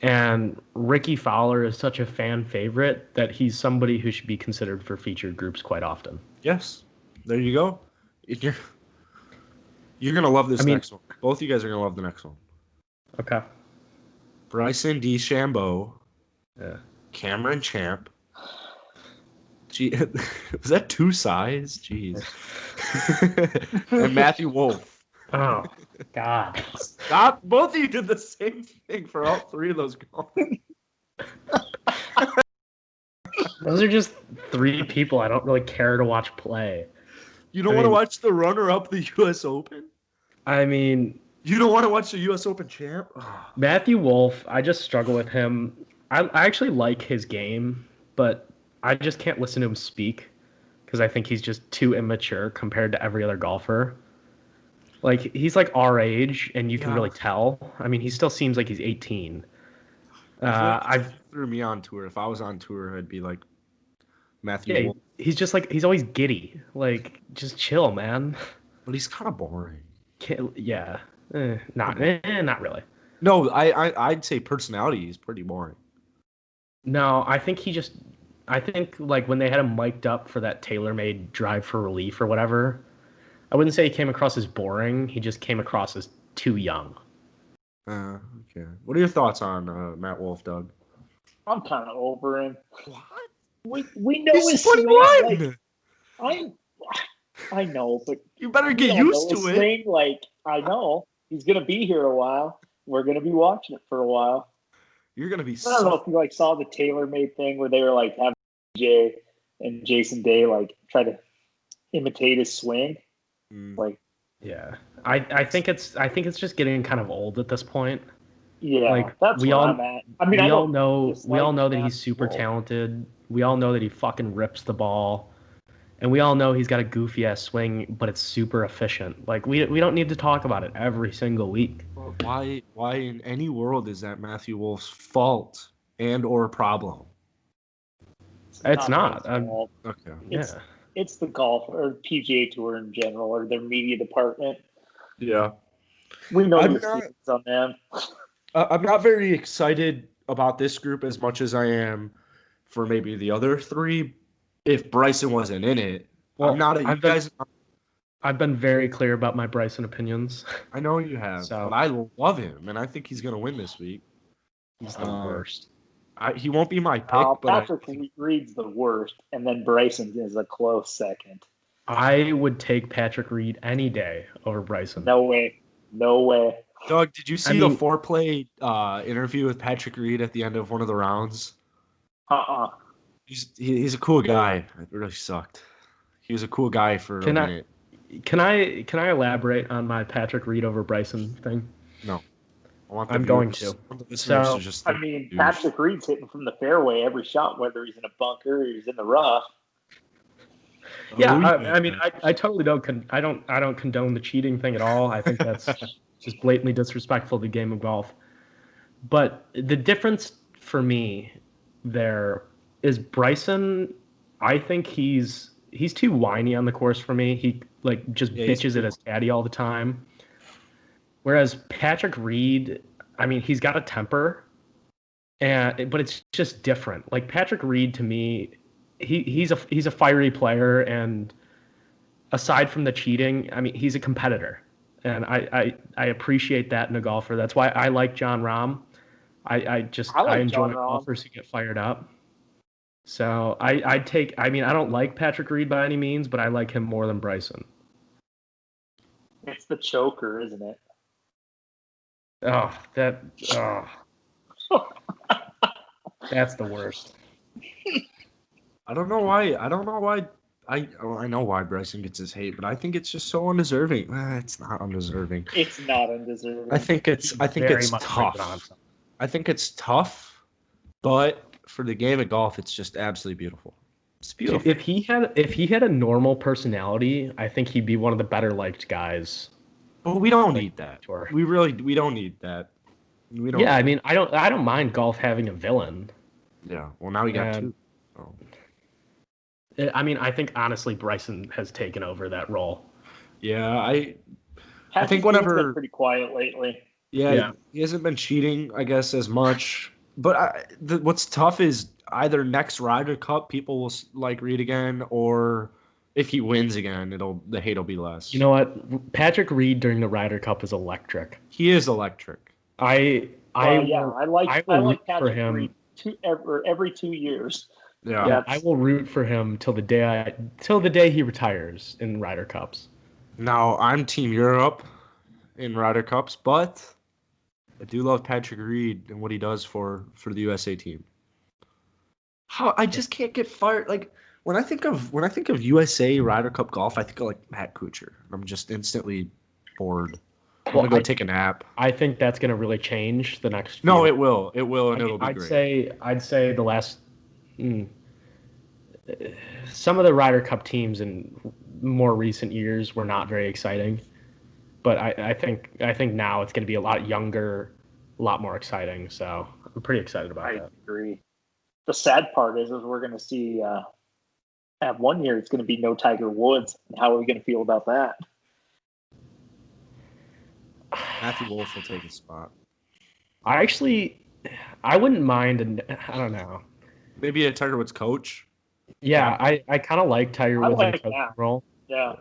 And Ricky Fowler is such a fan favorite that he's somebody who should be considered for featured groups quite often. Yes. There you go. You're going to love this next one. Both of you guys are going to love the next one. Okay. Bryson DeChambeau. Yeah. Cameron Champ. Gee, was that 2 sides? Jeez. And Matthew Wolff. Oh, God. Stop. Both of you did the same thing for all 3 of those golf. Those are just 3 people I don't really care to watch play. You don't want to watch the runner-up the U.S. Open? I mean... You don't want to watch the U.S. Open champ? Matthew Wolff, I just struggle with him. I actually like his game, but I just can't listen to him speak because I think he's just too immature compared to every other golfer. He's our age, and you can really tell. I mean, he still seems like he's 18. I've threw me on tour. If I was on tour, I'd be like Matthew Wolff. He's just he's always giddy. Just chill, man. But he's kind of boring. Not really. No, I'd say personality is pretty boring. No, I think when they had him mic'd up for that TaylorMade drive for relief or whatever, I wouldn't say he came across as boring. He just came across as too young. Okay. What are your thoughts on Matt Wolff, Doug? I'm kind of over him. What? We know He's his 21. Swing. I know, but You better we get all used know to his it. swing. Like, I know he's gonna be here a while. We're gonna be watching it for a while. You're gonna be. I don't know if you saw the TaylorMade thing where they were having Jay and Jason Day try to imitate his swing. Yeah, I think it's just getting kind of old at this point. Yeah, that's where I'm at. I mean, we all know that he's super talented. We all know that he fucking rips the ball, and we all know he's got a goofy ass swing, but it's super efficient. We don't need to talk about it every single week. Why in any world is that Matthew Wolff's fault and or problem? It's not. Okay. It's the golf or PGA Tour in general or their media department. Yeah. We know your feelings on them. I'm not very excited about this group as much as I am for maybe the other three. If Bryson wasn't in it, well, I've been very clear about my Bryson opinions. I know you have, but I love him, and I think he's going to win this week. He's the worst. He won't be my pick, but Patrick Reed's the worst, and then Bryson is a close second. I would take Patrick Reed any day over Bryson. No way. Doug, did you see the foreplay interview with Patrick Reed at the end of one of the rounds? He's a cool guy. It really sucked. He was a cool guy for a minute. Can I elaborate on my Patrick Reed over Bryson thing? No. I'm going to. Patrick Reed's hitting from the fairway every shot, whether he's in a bunker or he's in the rough. Yeah, I totally don't. I don't condone the cheating thing at all. I think that's just blatantly disrespectful to the game of golf. But the difference for me there is Bryson. I think he's too whiny on the course for me. He bitches at his caddy all the time. Whereas Patrick Reed, he's got a temper, but it's just different. Patrick Reed to me, he's a fiery player, and aside from the cheating, he's a competitor, and I appreciate that in a golfer. That's why I like Jon Rahm. I enjoy golfers who get fired up. So I'd take. I don't like Patrick Reed by any means, but I like him more than Bryson. It's the choker, isn't it? That's the worst. I don't know why. I know why Bryson gets his hate, but I think it's just so undeserving. It's not undeserving. It's not undeserving. I think it's tough. I think it's tough, but for the game of golf, it's just absolutely beautiful. It's beautiful. If he had a normal personality, I think he'd be one of the better liked guys. But we don't need that. We don't need that. We don't. Yeah, I don't mind golf having a villain. Yeah. Well, now we got two. Oh. I think honestly Bryson has taken over that role. Yeah, I think whenever been pretty quiet lately. Yeah, he hasn't been cheating, I guess, as much. But what's tough is either next Ryder Cup people will like Reed again, or if he wins again, the hate will be less. You know what? Patrick Reed during the Ryder Cup is electric. He is electric. I like Patrick Reed every 2 years. Yeah, I will root for him till the day he retires in Ryder Cups. Now I'm Team Europe in Ryder Cups, but I do love Patrick Reed and what he does for the USA team. I just can't get fired. When I think of USA Ryder Cup golf, I think of Matt Kuchar. I'm just instantly bored. I want to go take a nap. I think that's going to really change the next. No, it will, and it'll be great. I'd say the last. Some of the Ryder Cup teams in more recent years were not very exciting, but I think now it's going to be a lot younger, a lot more exciting. So I'm pretty excited about that. I agree. The sad part is we're going to see. At 1 year, it's going to be no Tiger Woods. How are we going to feel about that? Matthew Wolff will take his spot. I wouldn't mind. I don't know. Maybe a Tiger Woods coach. Yeah, I kind of like Tiger Woods in a coaching role. Yeah.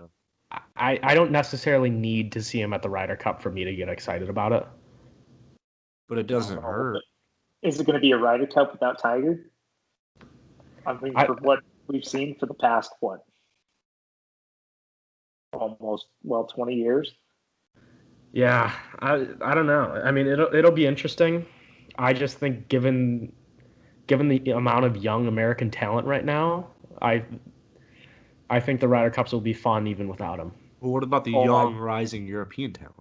I don't necessarily need to see him at the Ryder Cup for me to get excited about it. But it doesn't hurt. Is it going to be a Ryder Cup without Tiger? I mean, for what we've seen for the past, almost 20 years. Yeah, I don't know. I mean, it'll be interesting. I just think given the amount of young American talent right now, I think the Ryder Cups will be fun even without him. Well, what about the young, rising European talent?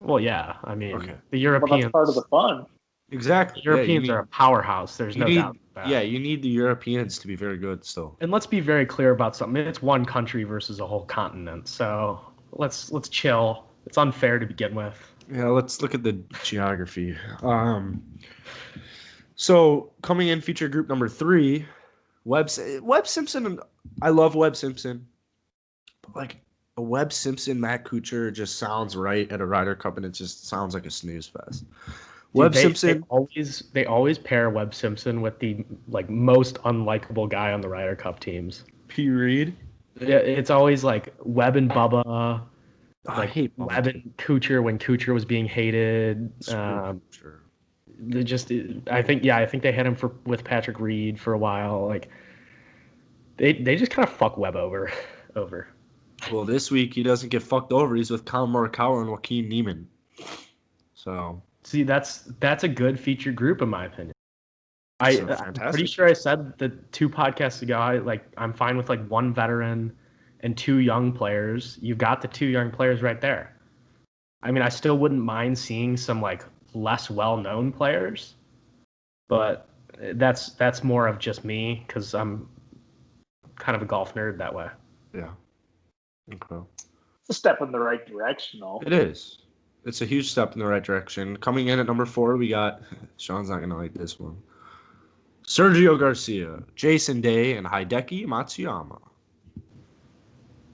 Well, yeah. I mean, Okay. the Europeans. Well, that's part of the fun. Exactly. Europeans are a powerhouse. There's no doubt about that. Yeah, you need the Europeans to be very good still. And let's be very clear about something. It's one country versus a whole continent. So let's chill. It's unfair to begin with. Yeah, let's look at the geography. So coming in feature group number 3, Webb Simpson. I love Webb Simpson, but like a Webb Simpson Matt Kuchar just sounds right at a Ryder Cup, and it just sounds like a snooze fest. Webb Simpson. They always pair Webb Simpson with the most unlikable guy on the Ryder Cup teams. P. Reed. Yeah, it's always like Webb and Bubba. I hate Bubba. Webb and Kuchar when Kuchar was being hated. Sure. I think they had him with Patrick Reed for a while. Like they just kind of fuck Webb over. Well, this week he doesn't get fucked over. He's with Colin Morikawa and Joaquin Niemann. So see, that's a good featured group in my opinion. I'm pretty sure I said that 2 podcasts ago. I'm fine with one veteran and 2 young players. You've got the 2 young players right there. I mean, I still wouldn't mind seeing some less well-known players, but that's more of just me because I'm kind of a golf nerd that way. Yeah. Okay. It's a step in the right direction, though. It is. It's a huge step in the right direction. Coming in at number 4, we got Sean's not gonna like this one. Sergio Garcia, Jason Day, and Hideki Matsuyama.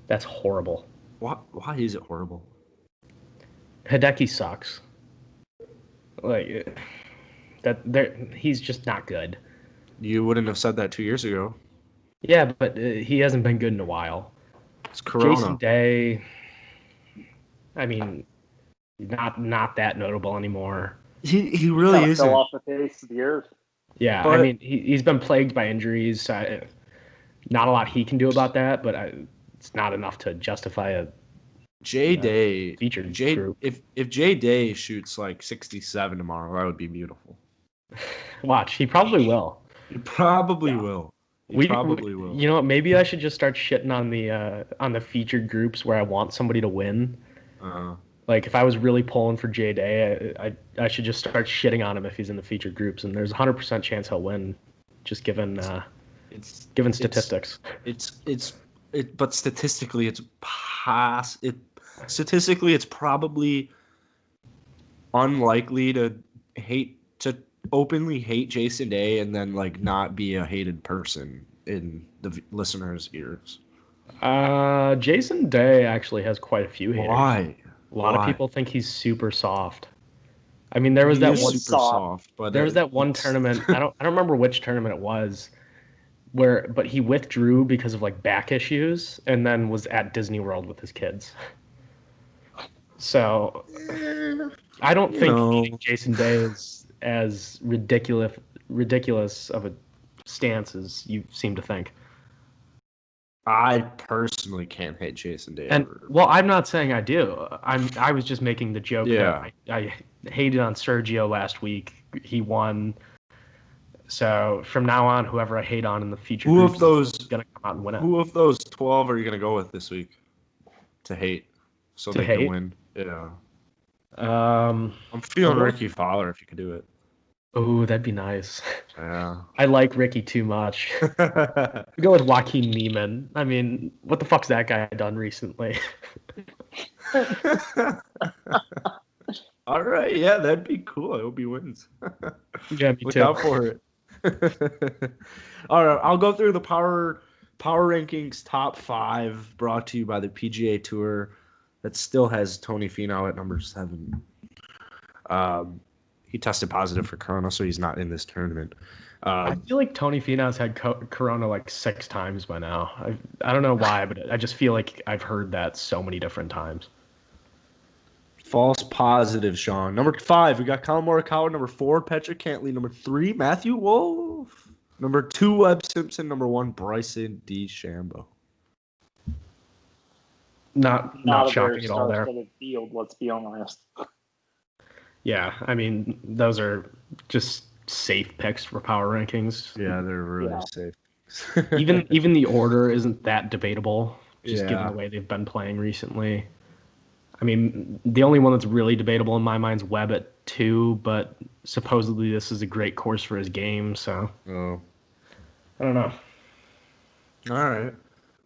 That's horrible. Why is it horrible? Hideki sucks. He's just not good. You wouldn't have said that 2 years ago. Yeah, but he hasn't been good in a while. It's Corona. Jason Day, I mean, not that notable anymore. He really isn't. Fell off the face of the earth. Yeah, but, I mean, he's been plagued by injuries. Not a lot he can do about that, but it's not enough to justify a Day featured group. If Jay Day shoots 67 tomorrow, that would be beautiful. Watch, he probably will. He probably will. He probably will. You know what? Maybe I should just start shitting on the featured groups where I want somebody to win. If I was really pulling for Jay Day, I should just start shitting on him if he's in the featured groups, and there's a 100% chance he'll win, just given statistics. But statistically, it's probably unlikely to openly hate Jason Day and then not be a hated person in the listeners' ears. Jason Day actually has quite a few haters. Why? A lot of people think he's super soft. I mean, there was that one super soft, but there was that one tournament. I don't remember which tournament it was, but he withdrew because of back issues, and then was at Disney World with his kids. So I don't think Jason Day is as ridiculous of a stance as you seem to think. I personally can't hate Jason Day. I'm not saying I do. I was just making the joke that I hated on Sergio last week. He won. So from now on, whoever I hate on in the future groups is going to come out and win it. Who of those 12 are you going to go with this week to hate so they can win? Yeah. I'm feeling Ricky Fowler if you could do it. Oh, that'd be nice. Yeah. I like Ricky too much. Go with Joaquin Niemann. I mean, what the fuck's that guy done recently? All right, yeah, that'd be cool. I hope he wins. Yeah, me Look too. out for it. All right, I'll go through the power rankings top 5 brought to you by the PGA Tour. That still has Tony Finau at number 7. He tested positive for Corona, so he's not in this tournament. I feel like Tony Finau's had Corona 6 times by now. I don't know why, but I just feel like I've heard that so many different times. False positive, Sean. Number 5, we got Colin Morikawa. Number 4, Patrick Cantley. Number 3, Matthew Wolff. Number 2, Webb Simpson. Number 1, Bryson DeChambeau. Not a shocking very at all there. star-studded field, let's be honest. Yeah, I mean, those are just safe picks for power rankings. Yeah, they're really safe. even the order isn't that debatable, just given Yeah. the way they've been playing recently. I mean, the only one that's really debatable in my mind is Webb at 2, but supposedly this is a great course for his game, so Oh. I don't know. All right.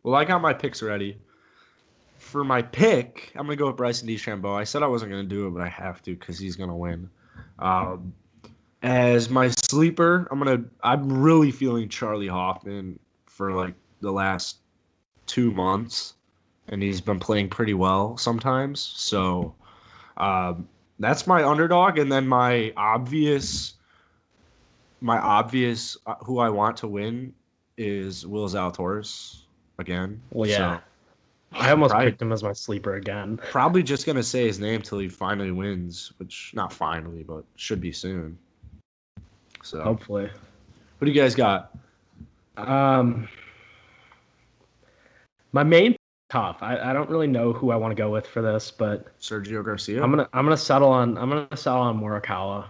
Well, I got my picks ready. For my pick, I'm going to go with Bryson DeChambeau. I said I wasn't going to do it, but I have to because he's going to win. As my sleeper, I'm really feeling Charlie Hoffman for like the last 2 months, and he's been playing pretty well sometimes. So that's my underdog, and then my obvious who I want to win is Will Zalatoris again. Well, yeah. So, I almost picked him as my sleeper again. Probably just going to say his name till he finally wins, which not finally, but should be soon. So hopefully. What do you guys got? My main tough. I don't really know who I want to go with for this, but Sergio Garcia. I'm gonna settle on Morikawa.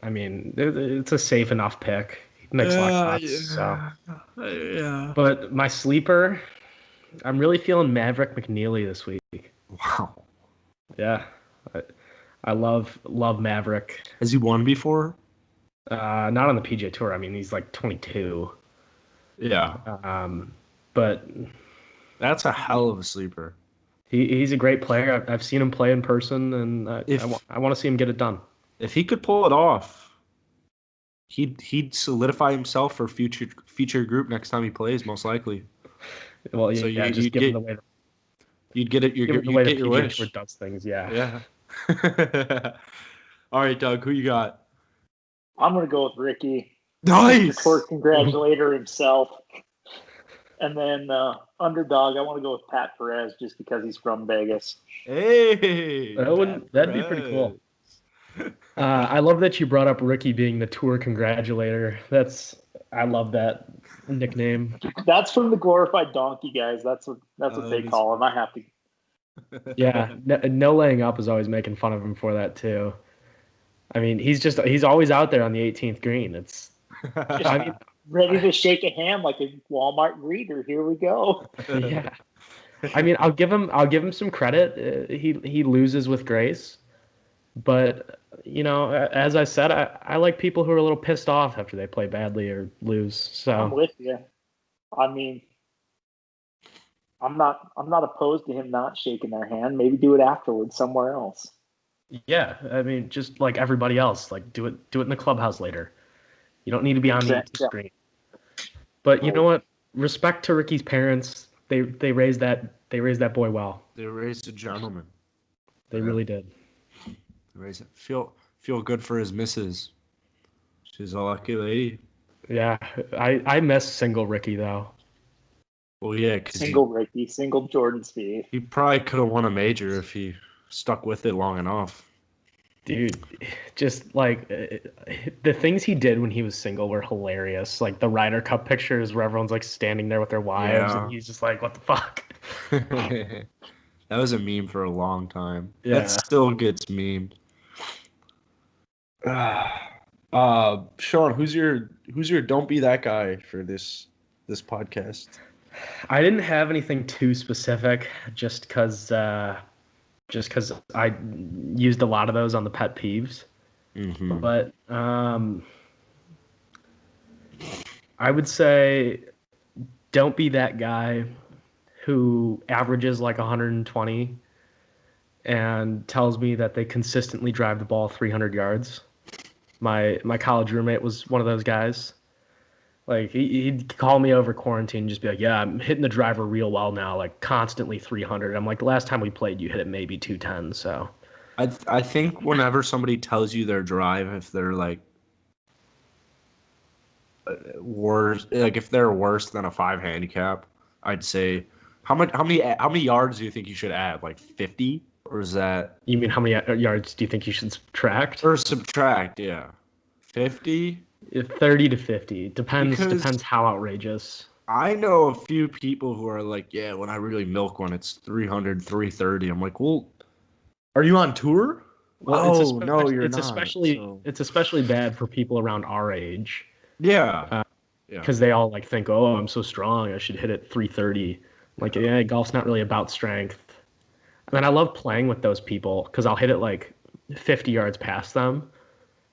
I mean, it's a safe enough pick. He makes a lot of shots, so. Yeah. But my sleeper, I'm really feeling Maverick McNeely this week. Wow. Yeah, I love Maverick. Has he won before? Not on the PGA Tour. I mean, he's like 22. Yeah. But that's a hell of a sleeper. He's a great player. I've seen him play in person, and I want to see him get it done. If he could pull it off, he'd solidify himself for future group next time he plays, most likely. Well, yeah, so just give him the way. You'd get it. You'd get your wish. Tour does things, yeah. Yeah. All right, Doug. Who you got? I'm gonna go with Ricky. Nice. The court congratulator himself. And then underdog, I want to go with Pat Perez just because he's from Vegas. Hey, that'd be pretty cool. I love that you brought up Ricky being the tour congratulator. I love that nickname. That's from the glorified donkey guys. That's what they call him. I have to. Yeah, no laying up is always making fun of him for that too. I mean, he's always out there on the 18th green. I mean, ready to shake a hand like a Walmart greeter. Here we go. Yeah. I mean, I'll give him some credit. He loses with grace. But, as I said, I like people who are a little pissed off after they play badly or lose. So I'm with you. I mean, I'm not opposed to him not shaking their hand. Maybe do it afterwards somewhere else. Yeah, I mean, just like everybody else, like do it in the clubhouse later. You don't need to be on the screen. But you know what? Respect to Ricky's parents. They raised that boy well. They raised a gentleman. They really did. Feel good for his missus. She's a lucky lady. Yeah, I miss single Ricky though. Well, yeah, because Ricky, single Jordan Spieth. He probably could have won a major if he stuck with it long enough. Dude, just like the things he did when he was single were hilarious. Like the Ryder Cup pictures where everyone's like standing there with their wives, and he's just like, "What the fuck." That was a meme for a long time. Yeah. That still gets memed. Sean, who's your don't be that guy for this podcast? I didn't have anything too specific, just because I used a lot of those on the pet peeves. Mm-hmm. But I would say don't be that guy who averages like 120 and tells me that they consistently drive the ball 300 yards. My college roommate was one of those guys. Like he'd call me over quarantine and just be like, "Yeah, I'm hitting the driver real well now, like constantly 300." I'm like, "The last time we played, you hit it maybe 210." So, I think whenever somebody tells you their drive, if they're like worse, like if they're worse than a 5 handicap, I'd say how many yards do you think you should add? Like 50, or is that? You mean how many yards do you think you should subtract? Or subtract? Yeah, 50. 30 to 50 depends Because- depends how outrageous. I know a few people who are like, yeah, when I really milk one, it's 300, 330. I'm like, well, are you on tour? Well, No, you're it's not. especially So- it's especially bad for people around our age Yeah. Yeah. because they all like think, oh, I'm so strong, I should hit it 330. Like, yeah, golf's not really about strength. And then I love playing with those people because I'll hit it like 50 yards past them,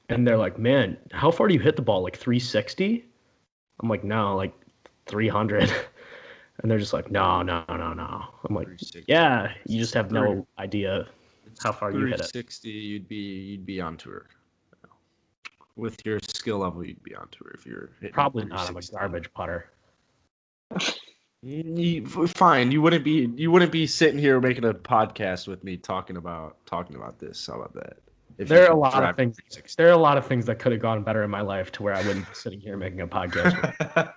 and they're like, man, how far do you hit the ball? Like 360? I'm like, no, like 300. And they're just like, no, no, no, no. I'm like, 360. yeah, you just have no Three- idea how far you hit it. 360, you'd be on tour. With your skill level, you'd be on tour if you're hitting Probably not. I'm a 360. garbage putter. Fine, you wouldn't be sitting here making a podcast with me talking about this. How about that? If There you are a could lot of drive things. 360. There are a lot of things that could have gone better in my life to where I wouldn't be sitting here making a podcast.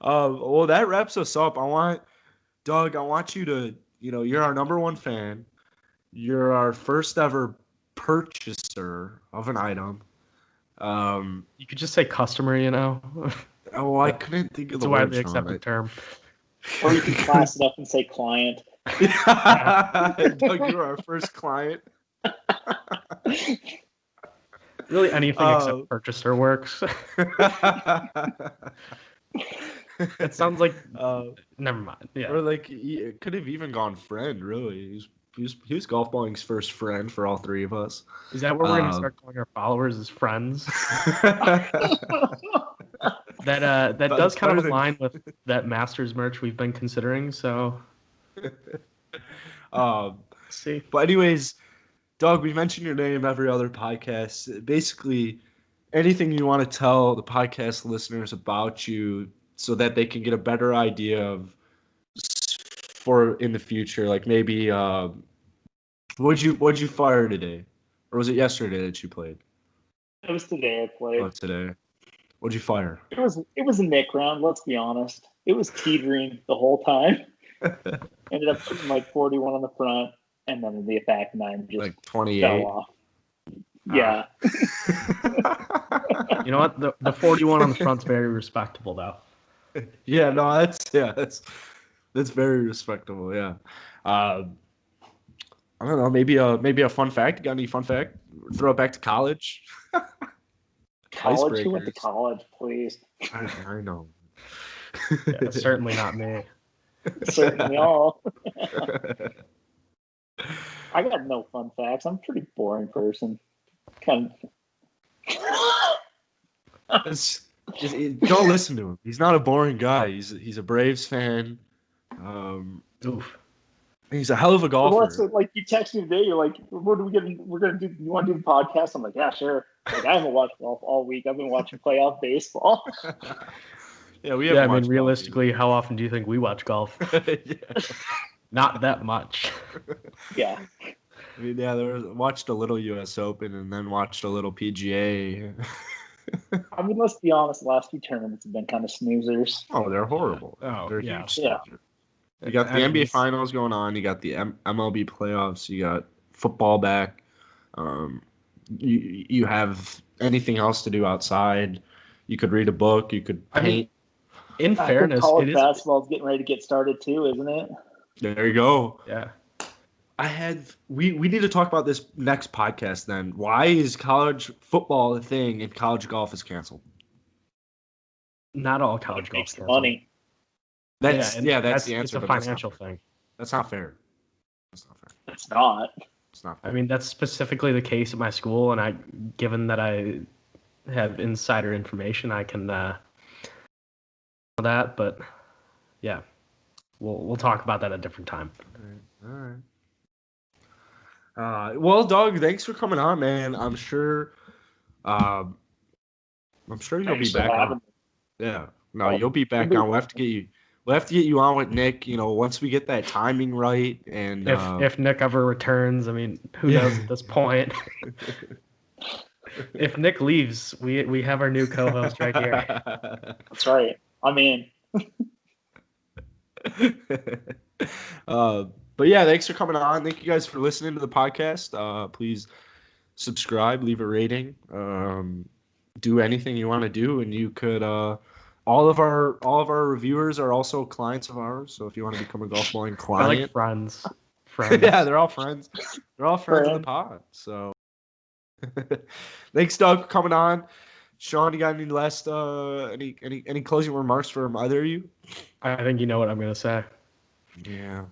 Well, that wraps us up. Doug, I want you to, you're our number one fan. You're our first ever purchaser of an item. You could just say customer, you know. Oh, I couldn't think of It's the a word. widely Sean. accepted term. Or you can class it up and say client. Doug, you're our first client. Really, anything except purchaser works. It sounds like. Never mind. Yeah. Or like, it could have even gone friend. Really, he was Golfballing's first friend for all three of us. Is that what we're gonna start calling our followers as friends? That But does it's kind of better than- align with that Masters merch we've been considering. So see. But anyways, Doug, we mentioned your name every other podcast. Basically, anything you want to tell the podcast listeners about you, so that they can get a better idea of for in the future. Like maybe, what'd you fire today, or was it yesterday that you played? It was today I played. Oh, today. What'd you fire? It was a Nick round, let's be honest. It was teetering the whole time. Ended up putting like 41 on the front, and then the back nine just Like 28. fell off. Yeah. You know what? The 41 on the front's very respectable, though. Yeah, no, that's very respectable. Yeah. I don't know. Maybe a fun fact. Got any fun fact? Throw it back to college. College? Who went to Icebreakers. college, please? I know. Yeah, certainly not me. Certainly all. I got no fun facts. I'm a pretty boring person. Kind of. Don't listen to him. He's not a boring guy. He's a Braves fan. Oof. He's a hell of a golfer. Well, so, like you texted me today, you're like, "What are we getting? We're gonna do. You want to do the podcast?" I'm like, "Yeah, sure." Like, I haven't watched golf all week. I've been watching playoff baseball. Yeah, we Yeah, I haven't mean, watched realistically, how often do you think we watch golf? golf either. Yeah. Not that much. Yeah. I mean, yeah, watched a little U.S. Open and then watched a little PGA. I mean, let's be honest. The last few tournaments have been kind of snoozers. Oh, they're horrible. Oh, They're yeah. huge Yeah. snoozer. You got the NBA Finals going on. You got the MLB playoffs. You got football back. You have anything else to do outside. You could read a book. You could I mean, paint. in I think fairness, college it is. basketball is getting ready to get started too, isn't it? There you go. Yeah. We need to talk about this next podcast then. Why is college football a thing and college golf is canceled? Not all college It golf makes money. That's and that's the answer. It's a but that's not financial fair. thing. That's not fair. That's not fair. It's not. It's not I fair. mean, that's specifically the case at my school, and given that I have insider information, I can know that. But yeah, we'll talk about that at a different time. All right. Well, Doug, thanks for coming on, man. I'm sure you'll Thanks be for back having on. me. Yeah. No, you'll be back on. We'll have to get you on with Nick, once we get that timing right. And If Nick ever returns, I mean, who knows at this point? If Nick leaves, we have our new co-host right here. That's right. I'm in. But yeah, thanks for coming on. Thank you guys for listening to the podcast. Please subscribe, leave a rating, do anything you want to do, and you could. All of our reviewers are also clients of ours. So if you want to become a Golfballing They're like client, friends. yeah, they're all friends. They're all friends of the pod. So thanks, Doug, for coming on. Sean, you got any last any closing remarks from either of you? I think you know what I'm gonna say. Yeah.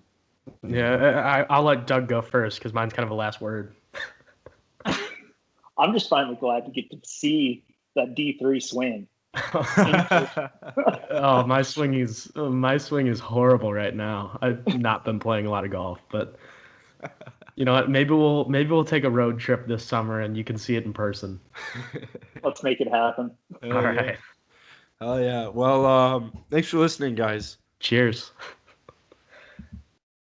Yeah, I'll let Doug go first because mine's kind of a last word. I'm just finally glad to get to see that D3 swing. Oh, my swing is horrible right now. I've not been playing a lot of golf, but you know what? Maybe we'll take a road trip this summer and you can see it in person. Let's make it happen. All right. Hell yeah. Well, thanks for listening, guys. Cheers.